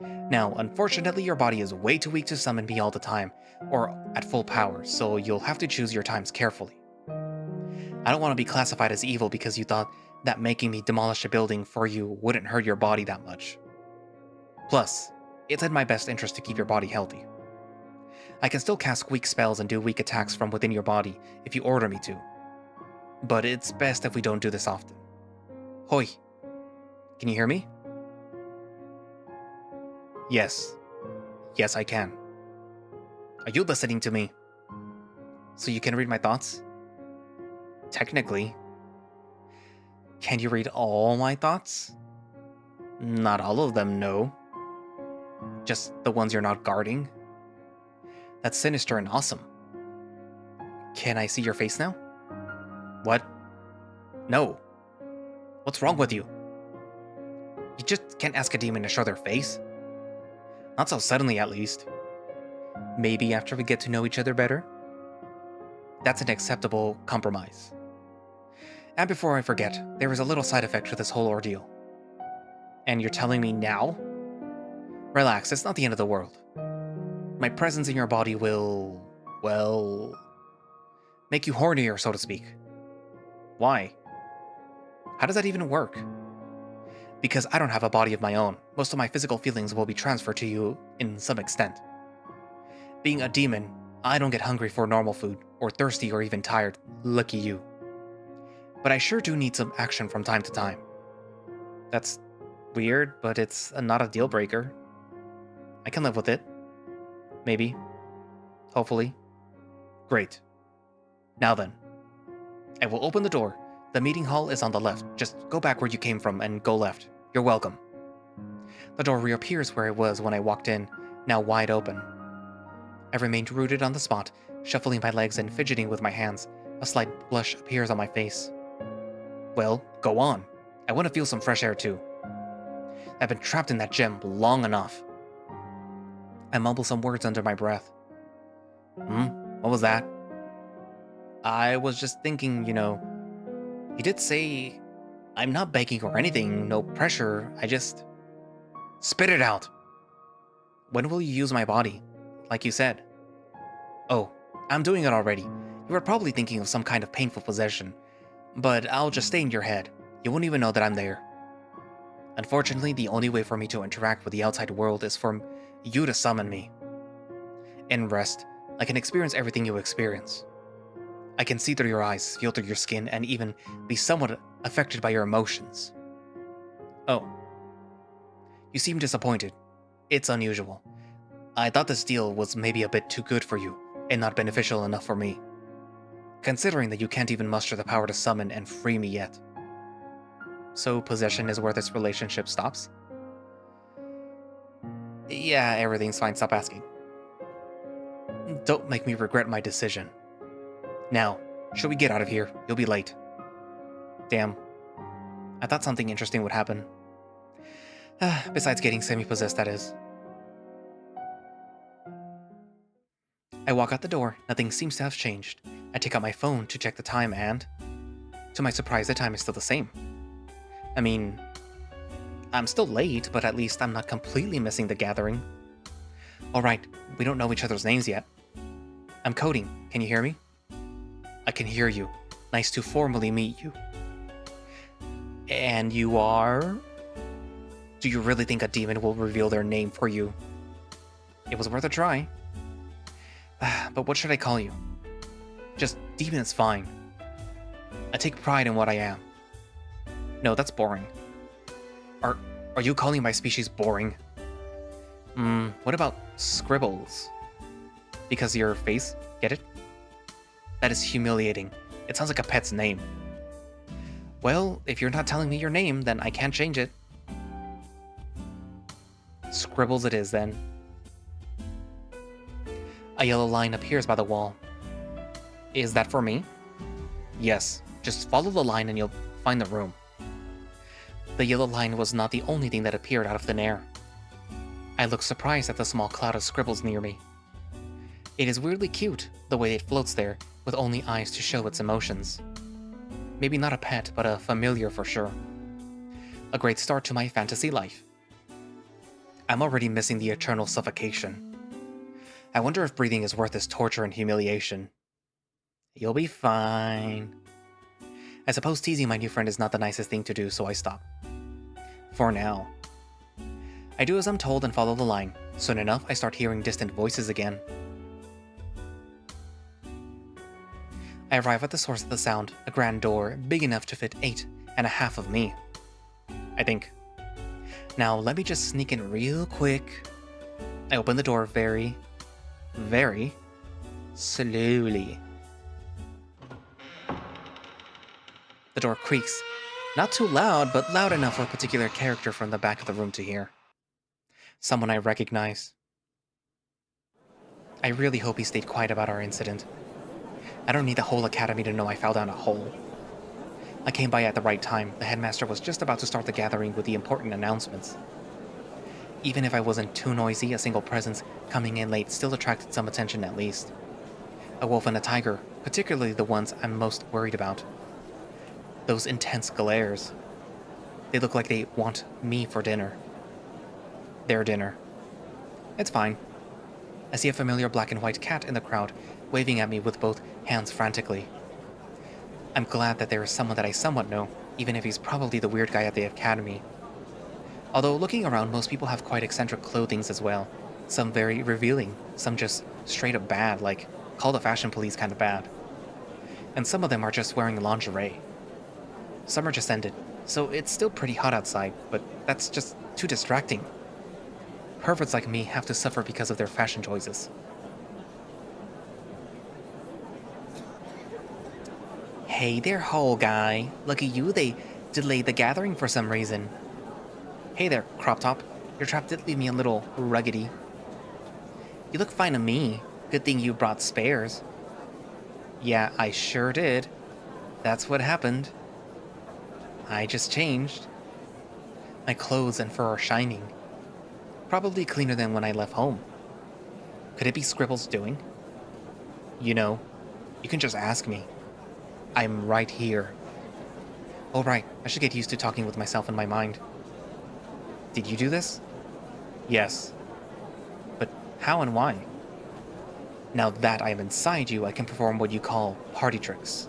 Now, unfortunately, your body is way too weak to summon me all the time, or at full power, so you'll have to choose your times carefully. I don't want to be classified as evil because you thought that making me demolish a building for you wouldn't hurt your body that much. Plus, it's in my best interest to keep your body healthy. I can still cast weak spells and do weak attacks from within your body if you order me to. But it's best if we don't do this often. Hoi. Can you hear me? Yes. Yes, I can. Are you listening to me? So you can read my thoughts? Technically. Can you read all my thoughts? Not all of them, no. Just the ones you're not guarding? That's sinister and awesome. Can I see your face now? What? No. What's wrong with you? You just can't ask a demon to show their face? Not so suddenly, at least. Maybe after we get to know each other better? That's an acceptable compromise. And before I forget, there is a little side effect to this whole ordeal. And you're telling me now? Relax, it's not the end of the world. My presence in your body will, well, make you hornier, so to speak. Why? How does that even work? Because I don't have a body of my own, most of my physical feelings will be transferred to you in some extent. Being a demon, I don't get hungry for normal food, or thirsty or even tired, lucky you. But I sure do need some action from time to time. That's weird, but it's not a deal breaker. I can live with it. Maybe. Hopefully. Great. Now then. I will open the door. The meeting hall is on the left. Just go back where you came from and go left. You're welcome. The door reappears where it was when I walked in, now wide open. I remained rooted on the spot, shuffling my legs and fidgeting with my hands. A slight blush appears on my face. Well, go on. I want to feel some fresh air too. I've been trapped in that gem long enough. I mumble some words under my breath. What was that? I was just thinking, you did say I'm not begging or anything, no pressure, I just... Spit it out! When will you use my body? Like you said. Oh, I'm doing it already. You were probably thinking of some kind of painful possession. But I'll just stay in your head. You won't even know that I'm there. Unfortunately, the only way for me to interact with the outside world is for you to summon me. In rest, I can experience everything you experience. I can see through your eyes, feel through your skin, and even be somewhat affected by your emotions. Oh. You seem disappointed. It's unusual. I thought this deal was maybe a bit too good for you, and not beneficial enough for me. Considering that you can't even muster the power to summon and free me yet. So possession is where this relationship stops? Yeah, everything's fine, stop asking. Don't make me regret my decision. Now, should we get out of here? You'll be late. Damn. I thought something interesting would happen. Besides getting semi-possessed, that is. I walk out the door, nothing seems to have changed. I take out my phone to check the time and... to my surprise, the time is still the same. I mean... I'm still late, but at least I'm not completely missing the gathering. Alright, we don't know each other's names yet. I'm Cody, can you hear me? I can hear you. Nice to formally meet you. And you are... Do you really think a demon will reveal their name for you? It was worth a try. But what should I call you? Just demon is fine. I take pride in what I am. No, that's boring. Are you calling my species boring? What about scribbles? Because your face, get it? That is humiliating. It sounds like a pet's name. Well, if you're not telling me your name, then I can't change it. Scribbles it is, then. A yellow line appears by the wall. Is that for me? Yes, just follow the line and you'll find the room. The yellow line was not the only thing that appeared out of thin air. I look surprised at the small cloud of scribbles near me. It is weirdly cute, the way it floats there, with only eyes to show its emotions. Maybe not a pet, but a familiar for sure. A great start to my fantasy life. I'm already missing the eternal suffocation. I wonder if breathing is worth this torture and humiliation. You'll be fine. I suppose teasing my new friend is not the nicest thing to do, so I stop. For now. I do as I'm told and follow the line. Soon enough, I start hearing distant voices again. I arrive at the source of the sound, a grand door big enough to fit 8.5 of me. I think. Now let me just sneak in real quick. I open the door very slowly. The door creaks. Not too loud, but loud enough for a particular character from the back of the room to hear. Someone I recognize. I really hope he stayed quiet about our incident. I don't need the whole academy to know I fell down a hole. I came by at the right time. The headmaster was just about to start the gathering with the important announcements. Even if I wasn't too noisy, a single presence coming in late still attracted some attention at least. A wolf and a tiger, particularly the ones I'm most worried about. Those intense glares. They look like they want me for dinner. Their dinner. It's fine. I see a familiar black and white cat in the crowd, waving at me with both hands frantically. I'm glad that there is someone that I somewhat know, even if he's probably the weird guy at the academy. Although looking around, most people have quite eccentric clothings as well. Some very revealing, some just straight up bad, like call the fashion police kind of bad. And some of them are just wearing lingerie. Summer just ended, so it's still pretty hot outside, but that's just too distracting. Perverts like me have to suffer because of their fashion choices. Hey there, hole guy. Lucky you, they delayed the gathering for some reason. Hey there, crop top. Your trap did leave me a little ruggedy. You look fine to me. Good thing you brought spares. Yeah, I sure did. That's what happened. I just changed. My clothes and fur are shining. Probably cleaner than when I left home. Could it be Scribble's doing? You know, you can just ask me. I'm right here. Oh right, I should get used to talking with myself in my mind. Did you do this? Yes. But how and why? Now that I am inside you, I can perform what you call party tricks.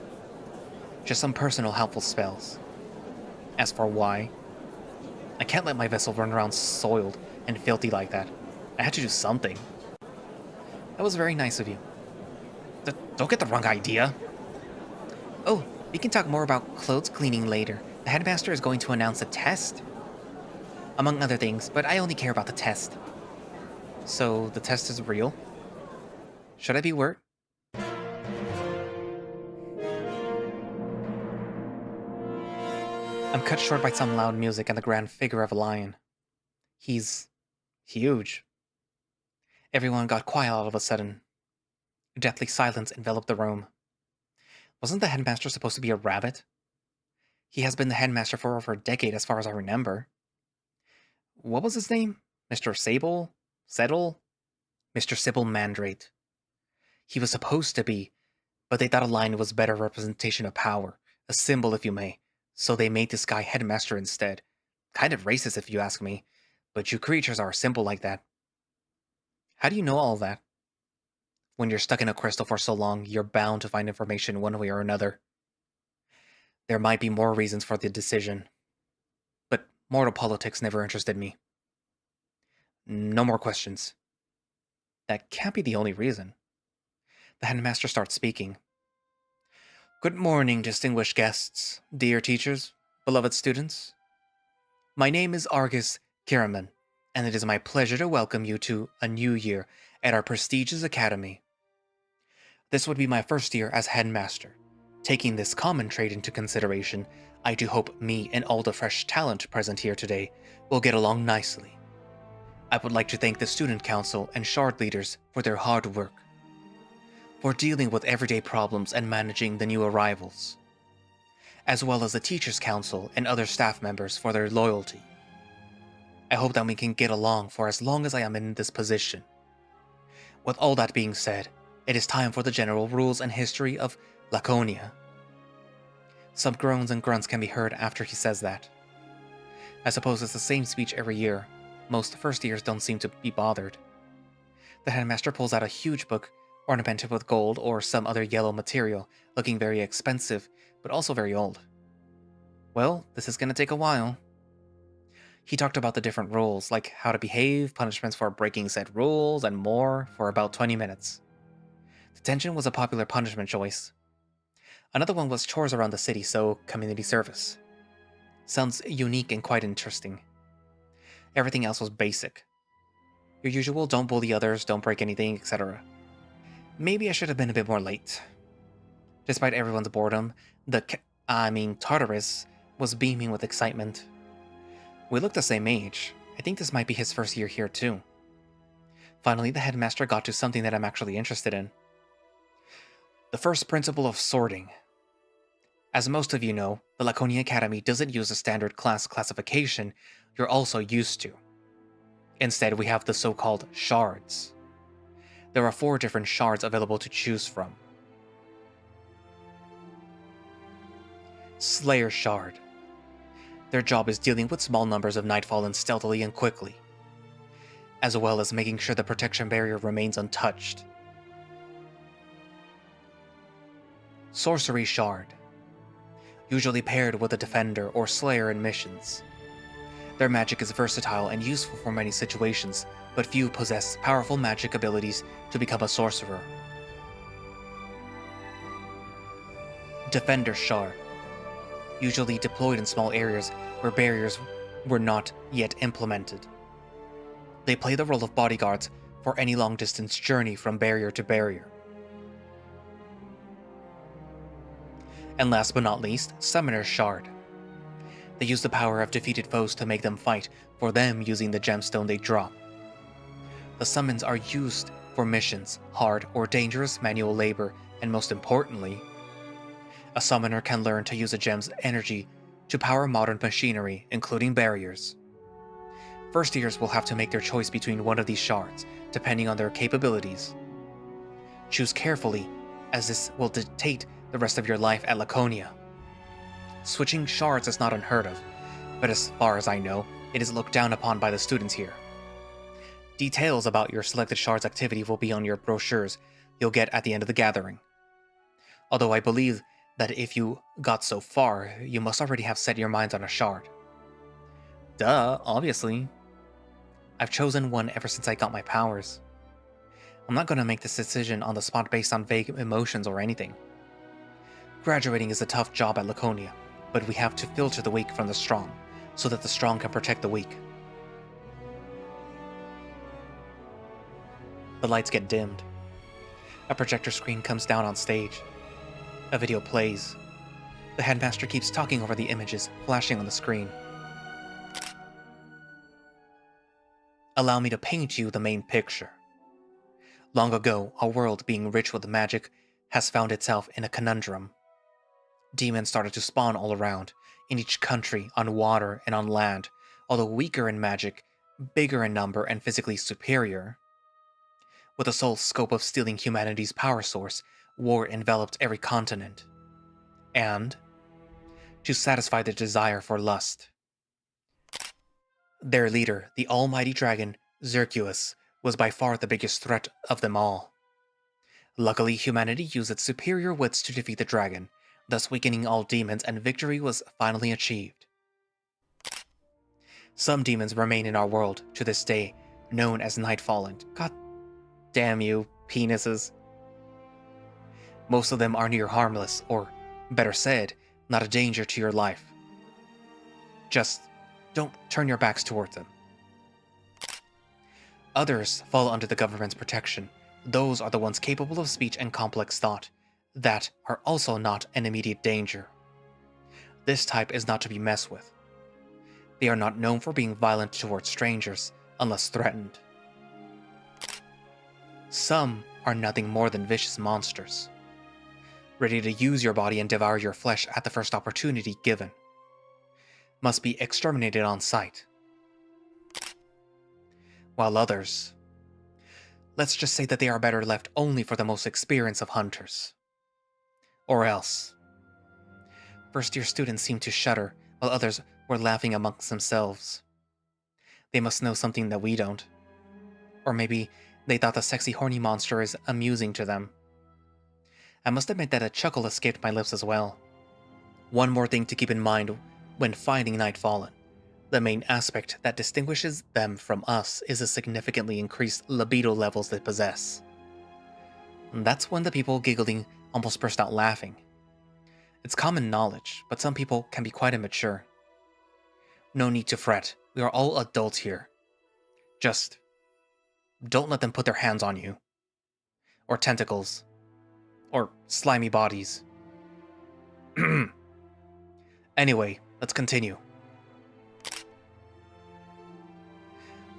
Just some personal helpful spells. As for why, I can't let my vessel run around soiled and filthy like that. I had to do something. That was very nice of you. Don't get the wrong idea. Oh, we can talk more about clothes cleaning later. The headmaster is going to announce a test. Among other things, but I only care about the test. So the test is real? Should I be worried? I'm cut short by some loud music and the grand figure of a lion. He's huge. Everyone got quiet all of a sudden. Deathly silence enveloped the room. Wasn't the headmaster supposed to be a rabbit? He has been the headmaster for over a decade as far as I remember. What was his name? Mr. Sable? Settle? Mr. Sybil Mandrate. He was supposed to be, but they thought a lion was better representation of power, a symbol if you may, so they made this guy headmaster instead. Kind of racist if you ask me, but you creatures are simple like that. How do you know all that? When you're stuck in a crystal for so long, you're bound to find information one way or another. There might be more reasons for the decision, but mortal politics never interested me. No more questions. That can't be the only reason. The headmaster starts speaking. Good morning, distinguished guests, dear teachers, beloved students. My name is Argus Kiraman, and it is my pleasure to welcome you to a new year at our prestigious academy. This would be my first year as headmaster. Taking this common trait into consideration, I do hope me and all the fresh talent present here today will get along nicely. I would like to thank the Student Council and Shard leaders for their hard work, for dealing with everyday problems and managing the new arrivals, as well as the Teachers Council and other staff members for their loyalty. I hope that we can get along for as long as I am in this position. With all that being said, it is time for the general rules and history of Laconia. Some groans and grunts can be heard after he says that. I suppose it's the same speech every year. Most first years don't seem to be bothered. The headmaster pulls out a huge book, ornamented with gold or some other yellow material, looking very expensive, but also very old. Well, this is gonna take a while. He talked about the different rules, like how to behave, punishments for breaking said rules, and more, for about 20 minutes. Detention was a popular punishment choice. Another one was chores around the city, so community service. Sounds unique and quite interesting. Everything else was basic. Your usual don't bully others, don't break anything, etc. Maybe I should have been a bit more late. Despite everyone's boredom, Tartarus was beaming with excitement. We look the same age. I think this might be his first year here too. Finally, the headmaster got to something that I'm actually interested in. The first principle of sorting. As most of you know, the Laconia Academy doesn't use a standard class classification you're also used to. Instead, we have the so-called Shards. There are 4 different Shards available to choose from. Slayer Shard. Their job is dealing with small numbers of Nightfallen stealthily and quickly, as well as making sure the protection barrier remains untouched. Sorcery Shard. Usually paired with a Defender or Slayer in missions. Their magic is versatile and useful for many situations, but few possess powerful magic abilities to become a sorcerer. Defender Shard. Usually deployed in small areas where barriers were not yet implemented. They play the role of bodyguards for any long-distance journey from barrier to barrier. And last but not least, Summoner Shard. They use the power of defeated foes to make them fight for them using the gemstone they drop. The summons are used for missions, hard or dangerous manual labor, and most importantly, a summoner can learn to use a gem's energy to power modern machinery, including barriers. First years will have to make their choice between one of these shards, depending on their capabilities. Choose carefully, as this will dictate the rest of your life at Laconia. Switching shards is not unheard of, but as far as I know, it is looked down upon by the students here. Details about your selected shard's activity will be on your brochures you'll get at the end of the gathering. Although I believe that if you got so far, you must already have set your minds on a shard. Duh, obviously. I've chosen one ever since I got my powers. I'm not going to make this decision on the spot based on vague emotions or anything. Graduating is a tough job at Laconia, but we have to filter the weak from the strong, so that the strong can protect the weak. The lights get dimmed. A projector screen comes down on stage. A video plays. The headmaster keeps talking over the images flashing on the screen. Allow me to paint you the main picture. Long ago, a world being rich with magic has found itself in a conundrum. Demons started to spawn all around, in each country, on water and on land, although weaker in magic, bigger in number, and physically superior. With the sole scope of stealing humanity's power source, war enveloped every continent. And to satisfy the desire for lust. Their leader, the almighty dragon, Xerxes, was by far the biggest threat of them all. Luckily, humanity used its superior wits to defeat the dragon, thus weakening all demons, and victory was finally achieved. Some demons remain in our world to this day, known as Nightfallen. God damn you, penises. Most of them are near harmless, or, better said, not a danger to your life. Just don't turn your backs towards them. Others fall under the government's protection. Those are the ones capable of speech and complex thought, that are also not an immediate danger. This type is not to be messed with. They are not known for being violent towards strangers, unless threatened. Some are nothing more than vicious monsters, ready to use your body and devour your flesh at the first opportunity given. Must be exterminated on sight. While others, let's just say that they are better left only for the most experienced of hunters. Or else. First-year students seemed to shudder, while others were laughing amongst themselves. They must know something that we don't. Or maybe they thought the sexy horny monster is amusing to them. I must admit that a chuckle escaped my lips as well. One more thing to keep in mind when finding Nightfallen. The main aspect that distinguishes them from us is the significantly increased libido levels they possess. And that's when the people giggling almost burst out laughing. It's common knowledge, but some people can be quite immature. No need to fret, we are all adults here. Just don't let them put their hands on you. Or tentacles. Or slimy bodies. Anyway, let's continue.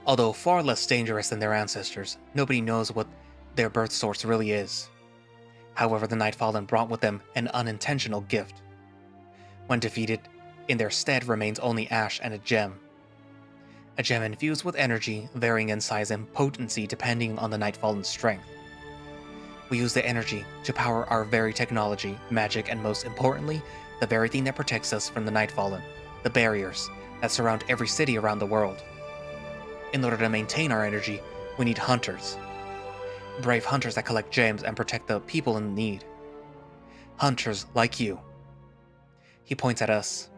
Although far less dangerous than their ancestors, nobody knows what their birth source really is. However, the Nightfallen brought with them an unintentional gift. When defeated, in their stead remains only ash and a gem. A gem infused with energy, varying in size and potency depending on the Nightfallen's strength. We use the energy to power our very technology, magic, and most importantly, the very thing that protects us from the Nightfallen, the barriers that surround every city around the world. In order to maintain our energy, we need hunters. Brave hunters that collect gems and protect the people in need. Hunters like you. He points at us.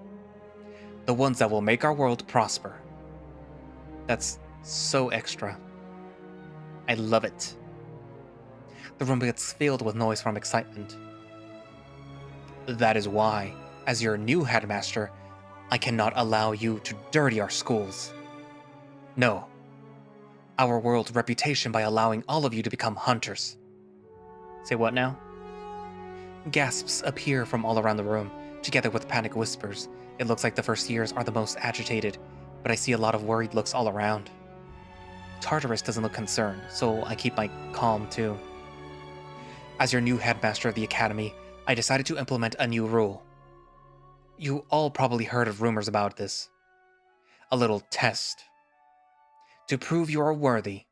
The ones that will make our world prosper. That's so extra. I love it. The room gets filled with noise from excitement. That is why, as your new headmaster, I cannot allow you to dirty our schools. No. Our world's reputation by allowing all of you to become hunters. Say what now? Gasps appear from all around the room, together with panic whispers. It looks like the first years are the most agitated, but I see a lot of worried looks all around. Tartarus doesn't look concerned, so I keep my calm too. As your new headmaster of the academy, I decided to implement a new rule. You all probably heard of rumors about this. A little test. To prove you are worthy.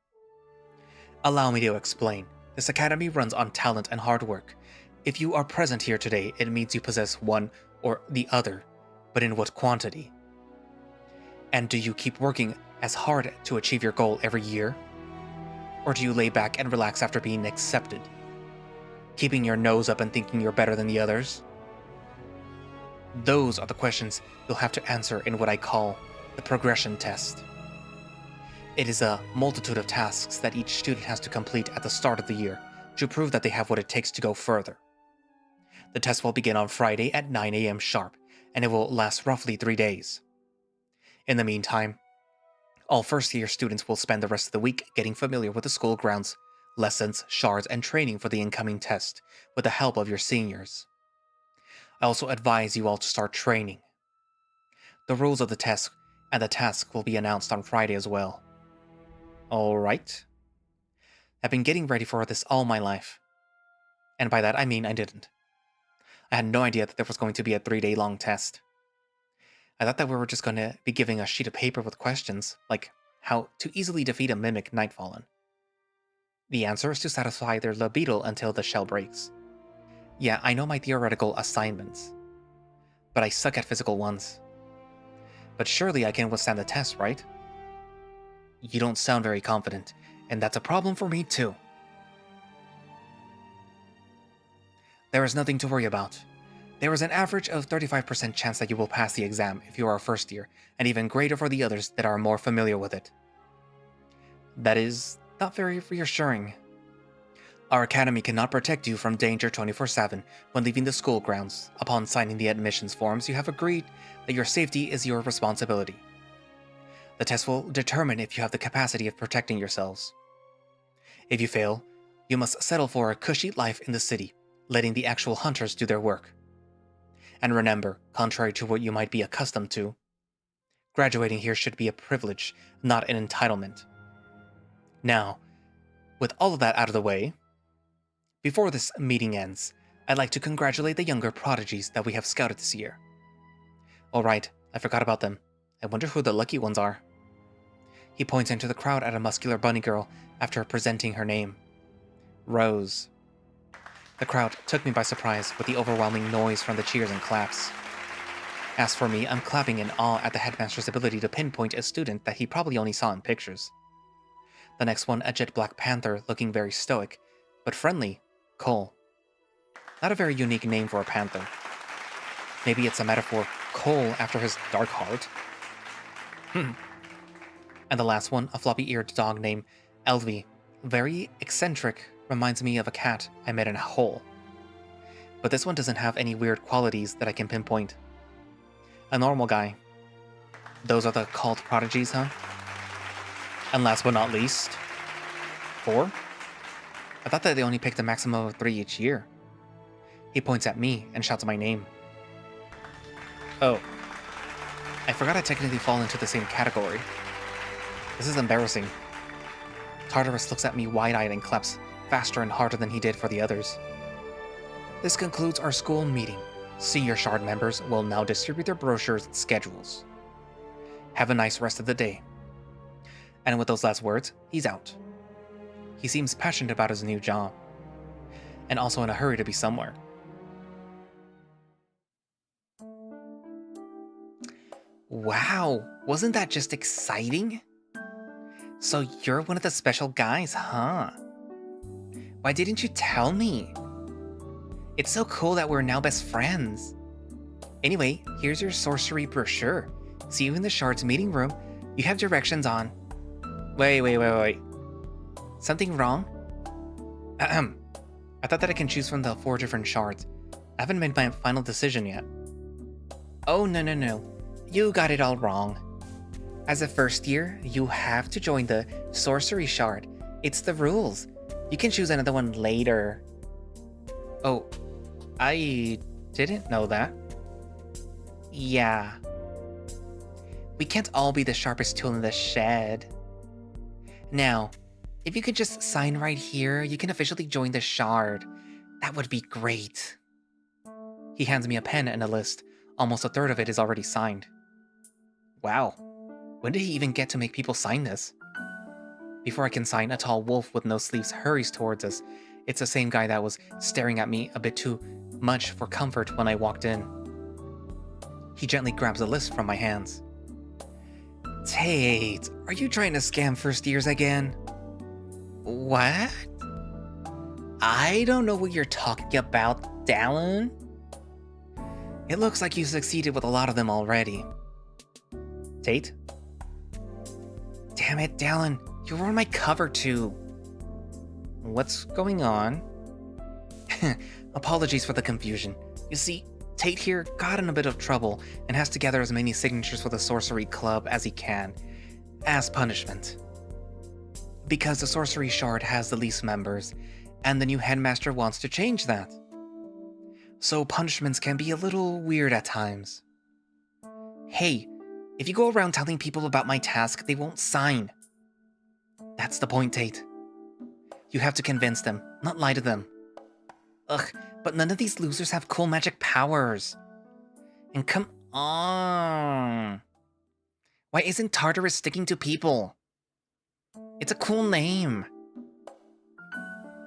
Allow me to explain. This academy runs on talent and hard work. If you are present here today, it means you possess one or the other, but in what quantity? And do you keep working as hard to achieve your goal every year? Or do you lay back and relax after being accepted? Keeping your nose up and thinking you're better than the others? Those are the questions you'll have to answer in what I call the progression test. It is a multitude of tasks that each student has to complete at the start of the year to prove that they have what it takes to go further. The test will begin on Friday at 9 a.m. sharp, and it will last roughly 3 days. In the meantime, all first-year students will spend the rest of the week getting familiar with the school grounds, lessons, shards, and training for the incoming test with the help of your seniors. I also advise you all to start training. The rules of the test and the task will be announced on Friday as well. Alright? I've been getting ready for this all my life. And by that I mean I didn't. I had no idea that there was going to be a 3-day long test. I thought that we were just going to be giving a sheet of paper with questions, like how to easily defeat a mimic Nightfallen. The answer is to satisfy their libido until the shell breaks. Yeah, I know my theoretical assignments, but I suck at physical ones. But surely I can withstand the test, right? You don't sound very confident, and that's a problem for me too. There is nothing to worry about. There is an average of 35% chance that you will pass the exam if you are a first year, and even greater for the others that are more familiar with it. That is not very reassuring. Our academy cannot protect you from danger 24/7 when leaving the school grounds. Upon signing the admissions forms, you have agreed that your safety is your responsibility. The test will determine if you have the capacity of protecting yourselves. If you fail, you must settle for a cushy life in the city, letting the actual hunters do their work. And remember, contrary to what you might be accustomed to, graduating here should be a privilege, not an entitlement. Now, with all of that out of the way, before this meeting ends, I'd like to congratulate the younger prodigies that we have scouted this year. Alright, I forgot about them. I wonder who the lucky ones are. He points into the crowd at a muscular bunny girl after presenting her name. Rose. The crowd took me by surprise with the overwhelming noise from the cheers and claps. As for me, I'm clapping in awe at the headmaster's ability to pinpoint a student that he probably only saw in pictures. The next one, a jet black panther looking very stoic, but friendly, Cole. Not a very unique name for a panther. Maybe it's a metaphor, Cole after his dark heart. And the last one, a floppy-eared dog named Elvie. Very eccentric, reminds me of a cat I met in a hole. But this one doesn't have any weird qualities that I can pinpoint. A normal guy. Those are the cult prodigies, huh? And last but not least, 4? I thought that they only picked a maximum of 3 each year. He points at me and shouts my name. Oh. I forgot I technically fall into the same category. This is embarrassing. Tartarus looks at me wide-eyed and claps faster and harder than he did for the others. This concludes our school meeting. Senior Shard members will now distribute their brochures and schedules. Have a nice rest of the day. And with those last words, he's out. He seems passionate about his new job, and also in a hurry to be somewhere. Wow, wasn't that just exciting? So you're one of the special guys, huh? Why didn't you tell me? It's so cool that we're now best friends. Anyway, here's your sorcery brochure. See you in the Shards meeting room. You have directions on... Wait. Something wrong? I thought that I can choose from the 4 different shards. I haven't made my final decision yet. Oh, no. You got it all wrong. As a first year, you have to join the sorcery shard. It's the rules. You can choose another one later. Oh, I didn't know that. Yeah. We can't all be the sharpest tool in the shed. Now, if you could just sign right here, you can officially join the shard. That would be great. He hands me a pen and a list. Almost a third of it is already signed. Wow. When did he even get to make people sign this? Before I can sign, a tall wolf with no sleeves hurries towards us. It's the same guy that was staring at me a bit too much for comfort when I walked in. He gently grabs a list from my hands. Tate, are you trying to scam first years again? What? I don't know what you're talking about, Dallan. It looks like you succeeded with a lot of them already. Tate? Damn it, Dallan, you were on my cover too. What's going on? Apologies for the confusion. You see, Tate here got in a bit of trouble and has to gather as many signatures for the sorcery club as he can, as punishment. Because the sorcery shard has the least members, and the new headmaster wants to change that. So punishments can be a little weird at times. Hey, if you go around telling people about my task, they won't sign. That's the point, Tate. You have to convince them, not lie to them. Ugh, but none of these losers have cool magic powers. And come on. Why isn't Tartarus sticking to people? It's a cool name.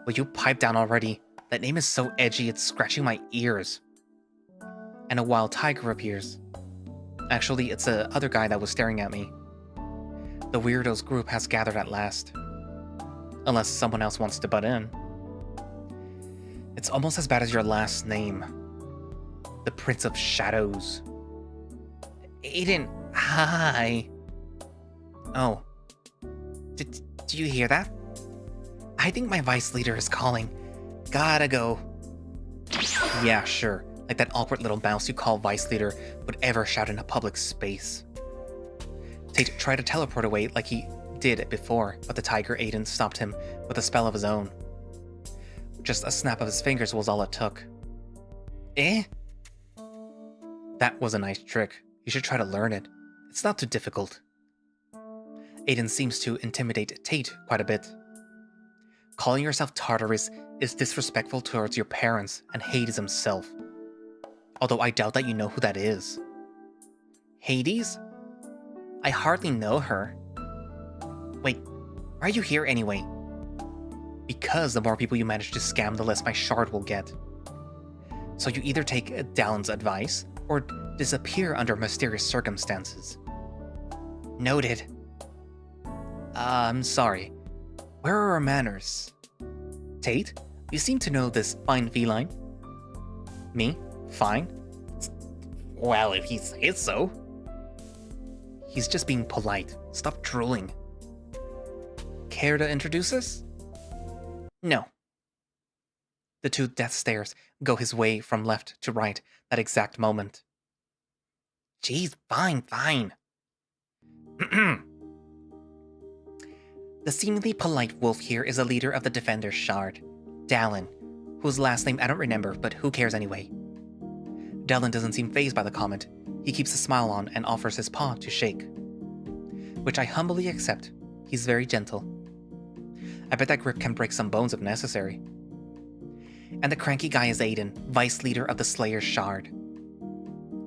Will you pipe down already? That name is so edgy it's scratching my ears. And a wild tiger appears. Actually, it's the other guy that was staring at me. The weirdos group has gathered at last. Unless someone else wants to butt in. It's almost as bad as your last name. The Prince of Shadows. Aiden, hi. Oh. Do you hear that? I think my vice leader is calling. Gotta go. Yeah, sure. Like that awkward little mouse you call vice leader would ever shout in a public space. Tate tried to teleport away like he did before, but the tiger Aiden stopped him with a spell of his own. Just a snap of his fingers was all it took. Eh? That was a nice trick. You should try to learn it. It's not too difficult. Aiden seems to intimidate Tate quite a bit. Calling yourself Tartarus is disrespectful towards your parents, and Hades himself. Although I doubt that you know who that is. Hades? I hardly know her. Wait, why are you here anyway? Because the more people you manage to scam, the less my shard will get. So you either take Dallan's advice, or disappear under mysterious circumstances. Noted. I'm sorry. Where are our manners? Tate, you seem to know this fine feline. Me? Fine? Well, if he says so. He's just being polite. Stop drooling. Care to introduce us? No. The two death stares go his way from left to right that exact moment. Geez, fine. The seemingly polite wolf here is a leader of the Defender's Shard, Dallan, whose last name I don't remember, but who cares anyway. Dallan doesn't seem fazed by the comment. He keeps a smile on and offers his paw to shake. Which I humbly accept. He's very gentle. I bet that grip can break some bones if necessary. And the cranky guy is Aiden, vice leader of the Slayer's Shard.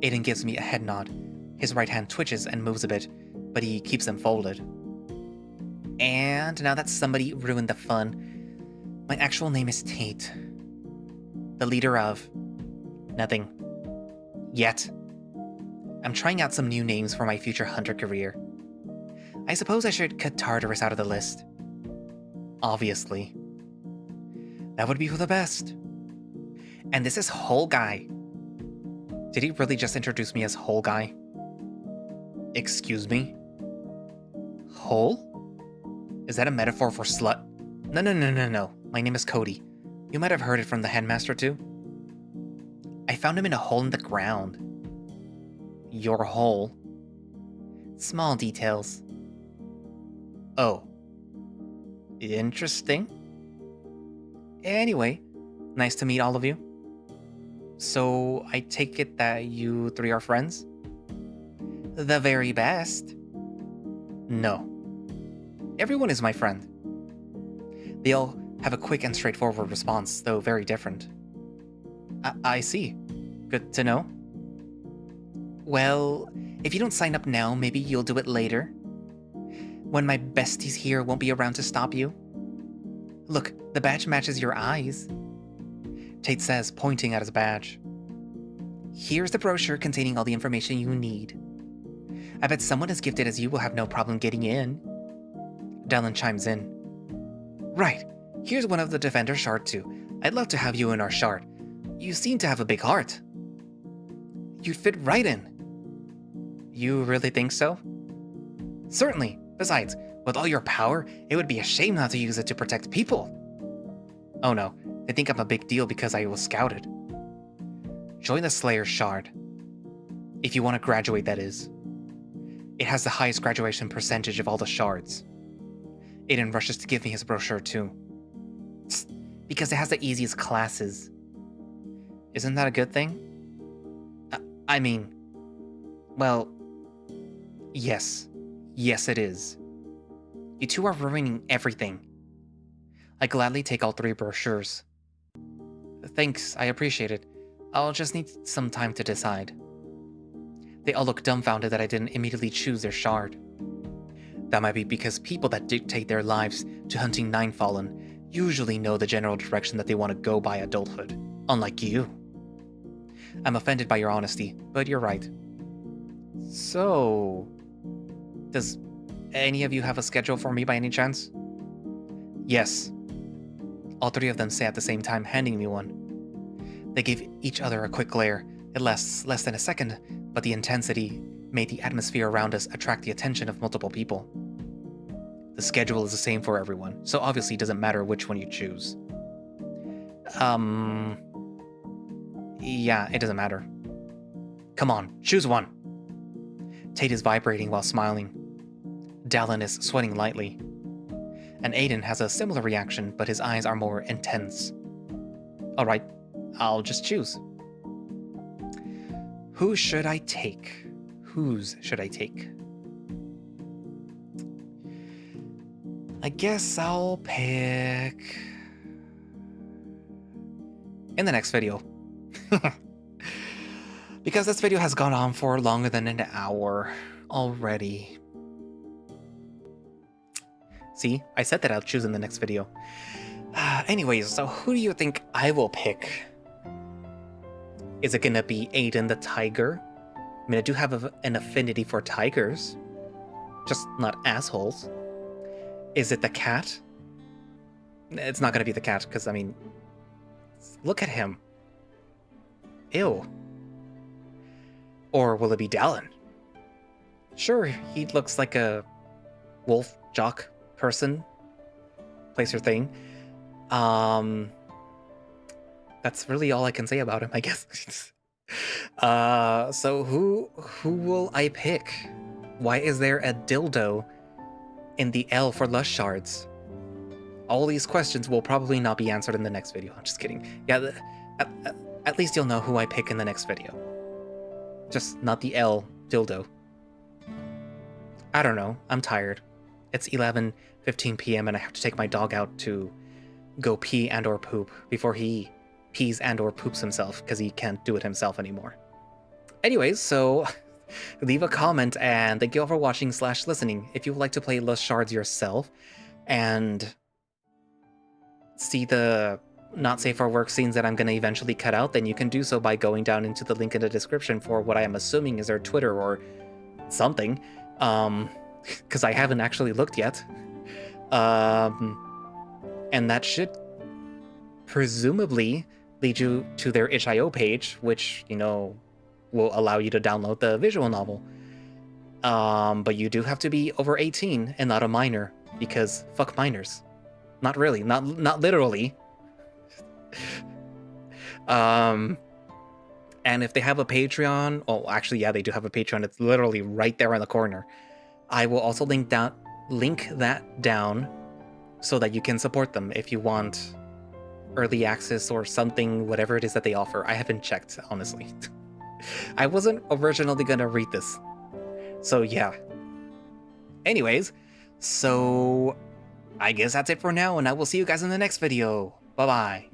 Aiden gives me a head nod. His right hand twitches and moves a bit, but he keeps them folded. And now that somebody ruined the fun, my actual name is Tate. The leader of... nothing. Yet. I'm trying out some new names for my future hunter career. I suppose I should cut Tartarus out of the list. Obviously. That would be for the best. And this is Whole Guy. Did he really just introduce me as Whole Guy? Excuse me? Whole? Is that a metaphor for slut? No. My name is Cody. You might have heard it from the headmaster too. I found him in a hole in the ground. Your hole? Small details. Oh. Interesting. Anyway, nice to meet all of you. So, I take it that you three are friends? The very best. No. Everyone is my friend. They all have a quick and straightforward response, though very different. I see. Good to know. Well, if you don't sign up now, maybe you'll do it later. When my besties here won't be around to stop you. Look, the badge matches your eyes. Tate says, pointing at his badge. Here's the brochure containing all the information you need. I bet someone as gifted as you will have no problem getting in. Dallan chimes in. Right, here's one of the Defender Shard too. I'd love to have you in our shard. You seem to have a big heart. You'd fit right in. You really think so? Certainly. Besides, with all your power, it would be a shame not to use it to protect people. Oh no, they think I'm a big deal because I was scouted. Join the Slayer's Shard. If you want to graduate, that is. It has the highest graduation percentage of all the shards. Aiden rushes to give me his brochure too. Because it has the easiest classes. Isn't that a good thing? I mean, well, yes. Yes, it is. You two are ruining everything. I gladly take all 3 brochures. Thanks, I appreciate it. I'll just need some time to decide. They all look dumbfounded that I didn't immediately choose their shard. That might be because people that dictate their lives to hunting Nightfallen usually know the general direction that they want to go by adulthood, unlike you. I'm offended by your honesty, but you're right. So, does any of you have a schedule for me by any chance? Yes. All 3 of them say at the same time, handing me one. They gave each other a quick glare. It lasts less than a second, but the intensity made the atmosphere around us attract the attention of multiple people. The schedule is the same for everyone, so obviously it doesn't matter which one you choose. Yeah, it doesn't matter. Come on, choose one. Tate is vibrating while smiling. Dallan is sweating lightly. And Aiden has a similar reaction, but his eyes are more intense. Alright, I'll just choose. Who should I take? Whose should I take? I guess I'll pick... in the next video. Because this video has gone on for longer than an hour already. See, I said that I'll choose in the next video. Anyways, so who do you think I will pick? Is it gonna be Aiden the tiger? I mean, I do have an affinity for tigers. Just not assholes. Is it the cat? It's not gonna be the cat, because, I mean... look at him. Ew. Or will it be Dallan? Sure, he looks like a wolf jock person. Place or thing. That's really all I can say about him, I guess. So who will I pick? Why is there a dildo in the L for Lush Shards? All these questions will probably not be answered in the next video. I'm just kidding. Yeah, at least you'll know who I pick in the next video. Just not the L dildo. I don't know. I'm tired. It's 11:15 p.m. and I have to take my dog out to go pee and or poop before he pees and or poops himself because he can't do it himself anymore. Anyways, so leave a comment and thank you all for watching / listening. If you would like to play Lush Shards yourself and see the not safe for work scenes that I'm going to eventually cut out, then you can do so by going down into the link in the description for what I am assuming is their Twitter or something. Because I haven't actually looked yet. And that should presumably lead you to their itch.io page, which, you know, will allow you to download the visual novel. But you do have to be over 18 and not a minor, because fuck minors. Not really, not literally. And if they have a Patreon, oh, actually, yeah, they do have a Patreon. It's literally right there in the corner. I will also link that down so that you can support them if you want early access or something, whatever it is that they offer. I haven't checked, honestly. I wasn't originally gonna read this. So yeah. Anyways, so I guess that's it for now, and I will see you guys in the next video. Bye-bye.